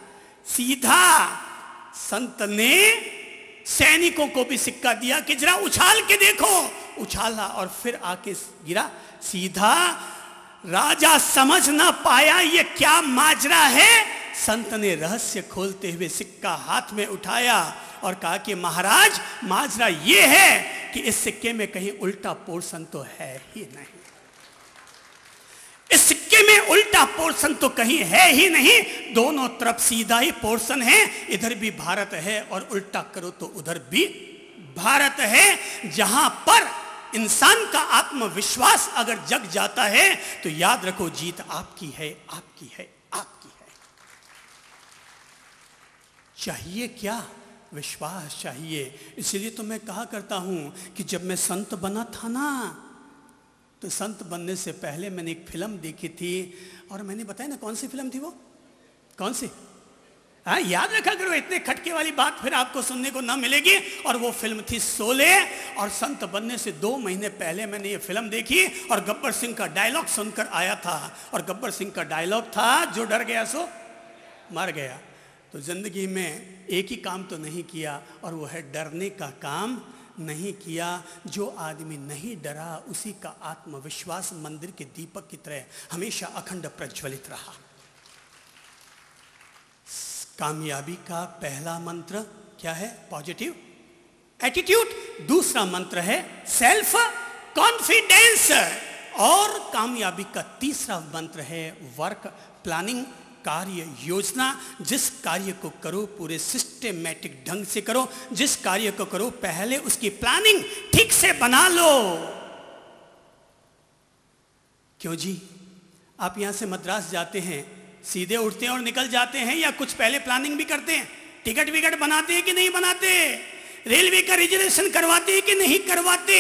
सीधा। संत ने सैनिकों को भी सिक्का दिया कि जरा उछाल के देखो। उछाला और फिर आके गिरा सीधा। राजा समझ ना पाया ये क्या माजरा है। संत ने रहस्य खोलते हुए सिक्का हाथ में उठाया और कहा कि महाराज माजरा ये है कि इस सिक्के में कहीं उल्टा पोर्शन तो है ही नहीं। इस सिक्के में उल्टा पोर्शन तो कहीं है ही नहीं, दोनों तरफ सीधा ही पोर्शन है। इधर भी भारत है और उल्टा करो तो उधर भी भारत है। जहां पर इंसान का आत्मविश्वास अगर जग जाता है तो याद रखो जीत आपकी है, आपकी है, आपकी है। चाहिए क्या? विश्वास चाहिए। इसलिए तो मैं कहा करता हूं कि जब मैं संत बना था ना, तो संत बनने से पहले मैंने एक फिल्म देखी थी, और मैंने बताया ना कौन सी फिल्म थी वो, कौन सी? हाँ याद रखा करो, इतने खटके वाली बात फिर आपको सुनने को ना मिलेगी। और वो फिल्म थी शोले। और संत बनने से 2 महीने पहले मैंने ये फिल्म देखी और गब्बर सिंह का डायलॉग सुनकर आया था। और गब्बर सिंह का डायलॉग था, जो डर गया सो मर गया। तो जिंदगी में एक ही काम तो नहीं किया, और वो है डरने का काम नहीं किया। जो आदमी नहीं डरा उसी का आत्मविश्वास मंदिर के दीपक की तरह हमेशा अखंड प्रज्वलित रहा। कामयाबी का पहला मंत्र क्या है? Positive attitude. दूसरा मंत्र है सेल्फ कॉन्फिडेंस। और कामयाबी का तीसरा मंत्र है वर्क प्लानिंग, कार्य योजना। जिस कार्य को करो पूरे सिस्टेमेटिक ढंग से करो। जिस कार्य को करो पहले उसकी प्लानिंग ठीक से बना लो। क्यों जी, आप यहां से मद्रास जाते हैं, सीधे उठते हैं और निकल जाते हैं, या कुछ पहले प्लानिंग भी करते हैं? टिकट विकट बनाते हैं कि नहीं बनाते? रेलवे का रिजर्वेशन करवाते हैं कि नहीं करवाते?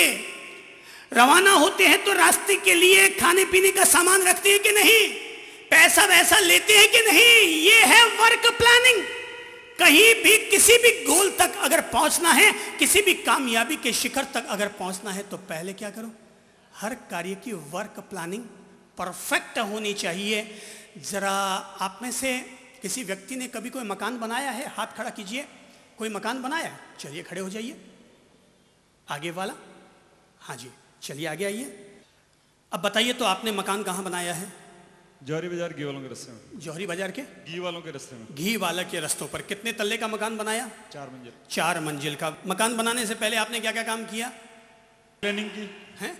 रवाना होते हैं तो रास्ते के लिए खाने पीने का सामान रखते हैं कि नहीं? पैसा वैसा लेते हैं कि नहीं? ये है वर्क प्लानिंग। कहीं भी किसी भी गोल तक अगर पहुंचना है, किसी भी कामयाबी के शिखर तक अगर पहुंचना है, तो पहले क्या करो? हर कार्य की वर्क प्लानिंग परफेक्ट होनी चाहिए। जरा आप में से किसी व्यक्ति ने कभी कोई मकान बनाया है? हाथ खड़ा कीजिए। कोई मकान बनाया? चलिए खड़े हो जाइए। आगे वाला, हाँ जी, चलिए आगे आइए। अब बताइए तो आपने मकान कहाँ बनाया है? जौहरी बाजार घी वालों के रास्ते में। जौहरी बाजार के घी वालों के रास्ते में। घी वाला के रास्तों पर। कितने तल्ले का मकान बनाया? 4 मंजिल। 4 मंजिल का मकान बनाने से पहले आपने क्या क्या काम किया? प्लानिंग की है?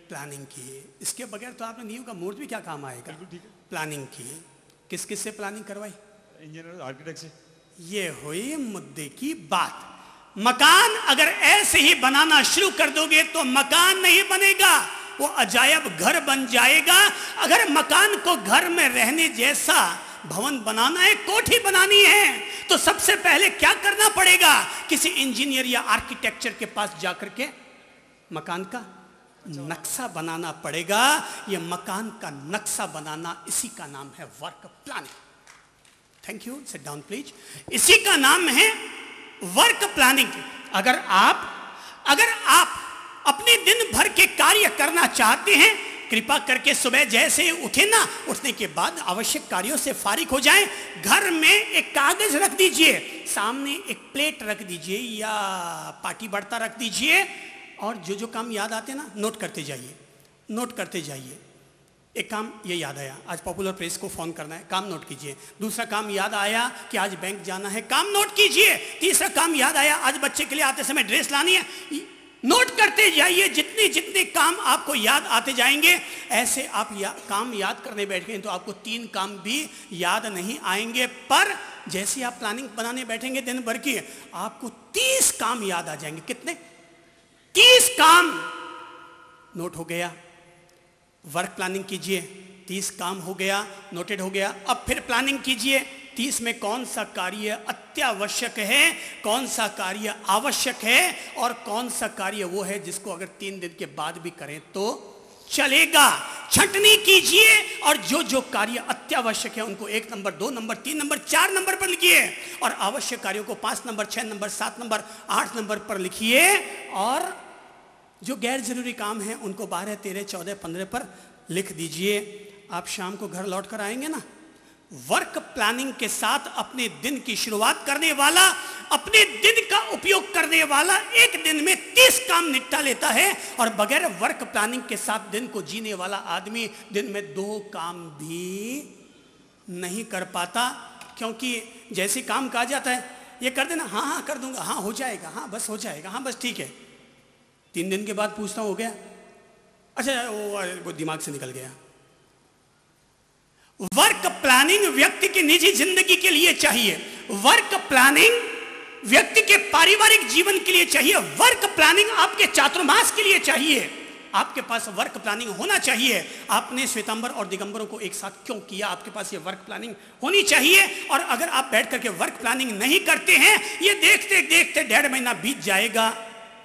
प्लानिंग की। इसके बगैर तो आपने नींव का मूर्त भी क्या काम आएगा? बिल्कुल ठीक है। प्लानिंग की। किस किस से प्लानिंग करवाई? इंजीनियर आर्किटेक्ट से। ये हुई मुद्दे की बात। मकान अगर ऐसे ही बनाना शुरू कर दोगे तो मकान नहीं बनेगा। वो अजायब घर बन जाएगा। अगर मकान को घर में रहने जैसा भवन बनाना है, कोठी बनानी है, तो सबसे पहले क्या करना पड़ेगा? किसी इंजीनियर या आर्किटेक्चर के पास जाकर के मकान का नक्शा बनाना पड़ेगा। यह मकान का नक्शा बनाना, इसी का नाम है work planning. Thank you, sit down please. इसी का नाम है वर्क प्लानिंग। अगर आप अपने दिन भर के कार्य करना चाहते हैं, कृपा करके सुबह जैसे उठे ना, उठने के बाद आवश्यक कार्यों से फारिग हो जाएं। घर में एक कागज रख दीजिए, सामने एक प्लेट रख दीजिए या पाटी बर्ता रख दीजिए, और जो काम याद आते ना नोट करते जाइए। एक काम ये याद आया, आज पॉपुलर प्रेस को फोन करना है, काम नोट कीजिए। दूसरा काम याद आया कि आज बैंक जाना है, काम नोट कीजिए। तीसरा काम याद आया, आज बच्चे के लिए आते समय ड्रेस लानी है, नोट करते जाइए। जितने काम आपको याद आते जाएंगे, ऐसे आप काम याद करने बैठ गए तो आपको 3 काम भी याद नहीं आएंगे। पर जैसे आप प्लानिंग बनाने बैठेंगे दिन भर की, आपको 30 काम याद आ जाएंगे। कितने? 30 काम नोट हो गया। वर्क प्लानिंग कीजिए, 30 काम हो गया, नोटेड हो गया। अब फिर प्लानिंग कीजिए, 30 में कौन सा कार्य अत्यावश्यक है, कौन सा कार्य आवश्यक है, और कौन सा कार्य वो है जिसको अगर 3 दिन के बाद भी करें तो चलेगा। छंटनी कीजिए और जो कार्य अत्यावश्यक है उनको 1 नंबर, 2 नंबर, 3 नंबर, 4 नंबर पर लिखिए, और आवश्यक कार्यों को 5 नंबर, 6 नंबर, 7 नंबर, 8 नंबर पर लिखिए, और जो गैर जरूरी काम है उनको 12, 13, 14, 15 पर लिख दीजिए। आप शाम को घर लौट कर आएंगे ना, वर्क प्लानिंग के साथ अपने दिन की शुरुआत करने वाला, अपने दिन का उपयोग करने वाला एक दिन में 30 काम निपटा लेता है, और बगैर वर्क प्लानिंग के साथ दिन को जीने वाला आदमी दिन में 2 काम भी नहीं कर पाता। क्योंकि जैसे काम कहा जाता है, ये कर देना, हाँ कर दूंगा, हाँ हो जाएगा, हाँ बस हो जाएगा, हाँ बस ठीक है। 3 दिन के बाद पूछता हूं हो गया? अच्छा वो दिमाग से निकल गया। वर्क प्लानिंग व्यक्ति की निजी जिंदगी के लिए चाहिए, वर्क प्लानिंग व्यक्ति के पारिवारिक जीवन के लिए चाहिए, वर्क प्लानिंग आपके चातुर्मास के लिए चाहिए। आपके पास वर्क प्लानिंग होना चाहिए। आपने श्वेतांबर और दिगंबरों को एक साथ क्यों किया? आपके पास ये वर्क प्लानिंग होनी चाहिए। और अगर आप बैठ करके वर्क प्लानिंग नहीं करते हैं, ये देखते देखते 1.5 महीना बीत जाएगा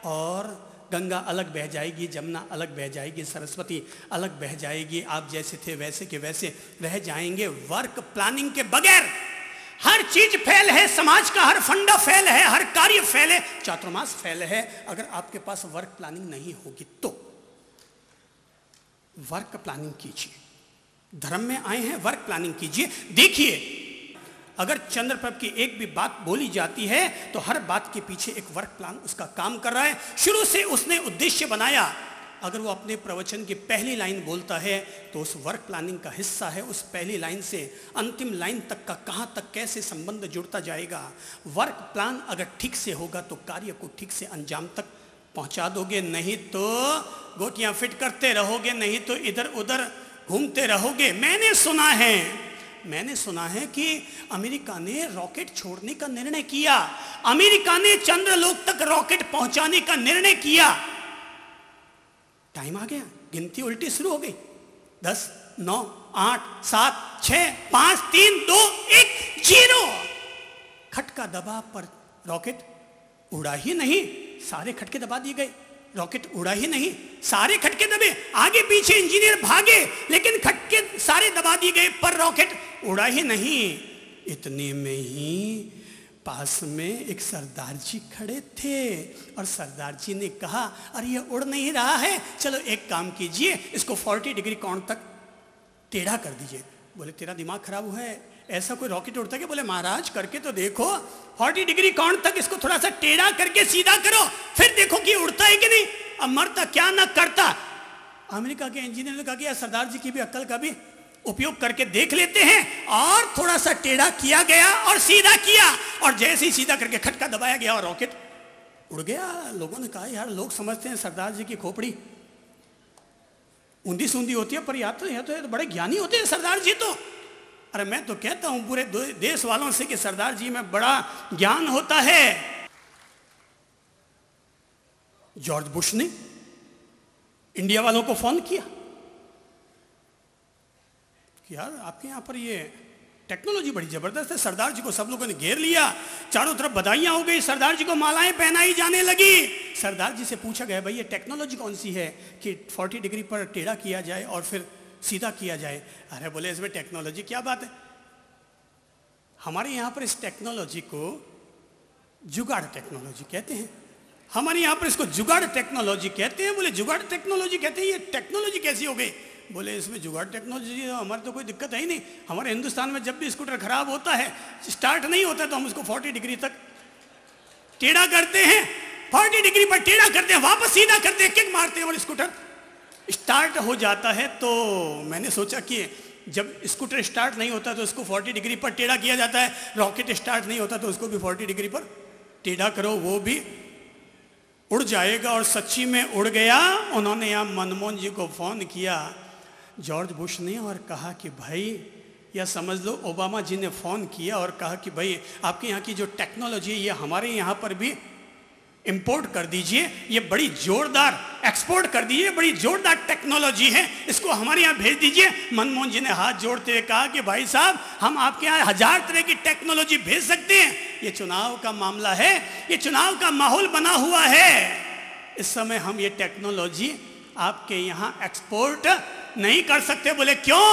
और गंगा अलग बह जाएगी, जमुना अलग बह जाएगी, सरस्वती अलग बह जाएगी। आप जैसे थे वैसे के वैसे रह जाएंगे। वर्क प्लानिंग के बगैर हर चीज फेल है, समाज का हर फंडा फेल है, हर कार्य फेल है, चातुर्मास फेल है। अगर आपके पास वर्क प्लानिंग नहीं होगी तो वर्क प्लानिंग कीजिए। धर्म में आए हैं, वर्क प्लानिंग कीजिए। देखिए, अगर चंद्रप्रभ की एक भी बात बोली जाती है तो हर बात के पीछे एक वर्क प्लान उसका काम कर रहा है। शुरू से उसने उद्देश्य बनाया। अगर वो अपने प्रवचन की पहली लाइन बोलता है तो उस वर्क प्लानिंग का हिस्सा है। उस पहली लाइन से अंतिम लाइन तक का कहाँ तक कैसे संबंध जुड़ता जाएगा। वर्क प्लान अगर ठीक से होगा तो कार्य को ठीक से अंजाम तक पहुंचा दोगे, नहीं तो गोटियां फिट करते रहोगे, नहीं तो इधर उधर घूमते रहोगे। मैंने सुना है कि अमेरिका ने रॉकेट छोड़ने का निर्णय किया, अमेरिका ने चंद्रलोक तक रॉकेट पहुंचाने का निर्णय किया। टाइम आ गया, गिनती उल्टी शुरू हो गई। 10, 9, 8, 7, 6, 5, 3, 2, 1, 0। खटका दबा पर रॉकेट उड़ा ही नहीं, सारे खटके दबा दिए गए। रॉकेट उड़ा ही नहीं, सारे खटके दबे, आगे पीछे इंजीनियर भागे, लेकिन खटके सारे दबा दिए गए पर रॉकेट उड़ा ही नहीं। इतने में ही पास में एक सरदार जी खड़े थे और सरदार जी ने कहा, अरे ये उड़ नहीं रहा है, चलो एक काम कीजिए, इसको 40 डिग्री कोण तक टेढ़ा कर दीजिए। बोले तेरा दिमाग खराब हुआ है, ऐसा कोई रॉकेट उड़ता है? बोले महाराज करके तो देखो, 40 डिग्री कोण तक इसको थोड़ा सा टेढ़ा करके सीधा करो, फिर देखो कि उड़ता है कि नहीं। अब मरता क्या ना करता। अमेरिका के इंजीनियर ने कहा कि सरदार जी की भी अक्ल का भी उपयोग करके देख लेते हैं, और थोड़ा सा टेढ़ा किया गया और सीधा किया, और जैसे ही सीधा करके खटका दबाया गया और रॉकेट उड़ गया। लोगों ने कहा यार, लोग समझते हैं सरदार जी की खोपड़ी ऊंधी सूंधी होती है, पर यह तो बड़े ज्ञानी होते हैं सरदार जी तो। अरे मैं तो कहता हूं पूरे देश वालों से कि सरदार जी में बड़ा ज्ञान होता है। जॉर्ज बुश ने इंडिया वालों को फोन किया कि यार आपके यहां पर ये टेक्नोलॉजी बड़ी जबरदस्त है। सरदार जी को सब लोगों ने घेर लिया, चारों तरफ बधाइयां हो गई, सरदार जी को मालाएं पहनाई जाने लगी। सरदार जी से पूछा गया भाई ये टेक्नोलॉजी कौन सी है कि 40 डिग्री पर टेढ़ा किया जाए और फिर सीधा किया जाए। अरे बोले इसमें टेक्नोलॉजी क्या बात है, हमारे यहां पर इस टेक्नोलॉजी को जुगाड़ टेक्नोलॉजी कहते हैं, हमारे यहां पर इसको जुगाड़ टेक्नोलॉजी कहते हैं। बोले जुगाड़ टेक्नोलॉजी कहते हैं, ये टेक्नोलॉजी कैसी हो गई? बोले इसमें जुगाड़ टेक्नोलॉजी हमारे तो कोई दिक्कत है ही नहीं। हमारे हिंदुस्तान में जब भी स्कूटर खराब होता है, स्टार्ट नहीं होता तो हम उसको 40 डिग्री तक टेढ़ा करते हैं, 40 डिग्री पर टेढ़ा करते हैं, वापस सीधा करते हैं, किक मारते हैं और स्कूटर स्टार्ट हो जाता है। तो मैंने सोचा कि जब स्कूटर स्टार्ट नहीं होता तो उसको 40 डिग्री पर टेढ़ा किया जाता है, रॉकेट स्टार्ट नहीं होता तो उसको भी 40 डिग्री पर टेढ़ा करो, वो भी उड़ जाएगा। और सच्ची में उड़ गया। उन्होंने यहाँ मनमोहन जी को फोन किया, जॉर्ज बुश ने, और कहा कि भाई या समझ लो ओबामा जी ने फोन किया और कहा कि भाई आपके यहाँ की जो टेक्नोलॉजी है ये हमारे यहाँ पर भी इंपोर्ट कर दीजिए, ये बड़ी जोरदार एक्सपोर्ट कर दीजिए, बड़ी जोरदार टेक्नोलॉजी है, इसको हमारे यहाँ भेज दीजिए। मनमोहन जी ने हाथ जोड़ते हुए कहा कि भाई साहब हम आपके यहाँ 1000 तरह की टेक्नोलॉजी भेज सकते हैं। ये चुनाव का मामला है, ये चुनाव का माहौल बना हुआ है, इस समय हम ये टेक्नोलॉजी आपके यहाँ एक्सपोर्ट नहीं कर सकते। बोले क्यों?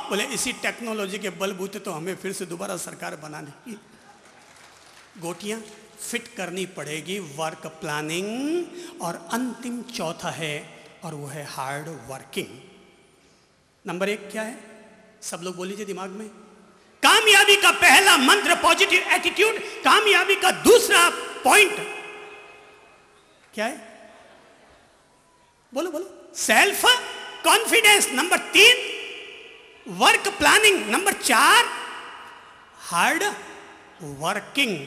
बोले इसी टेक्नोलॉजी के बलबूते तो हमें फिर से दोबारा सरकार बनाने की गोटियां फिट करनी पड़ेगी, वर्क प्लानिंग। और अंतिम चौथा है और वो है हार्ड वर्किंग। नंबर 1 क्या है? सब लोग बोल लीजिए दिमाग में। कामयाबी का पहला मंत्र पॉजिटिव एटीट्यूड, कामयाबी का दूसरा पॉइंट क्या है? बोलो बोलो। Self confidence. Number 3 work planning. Number 4 hard working.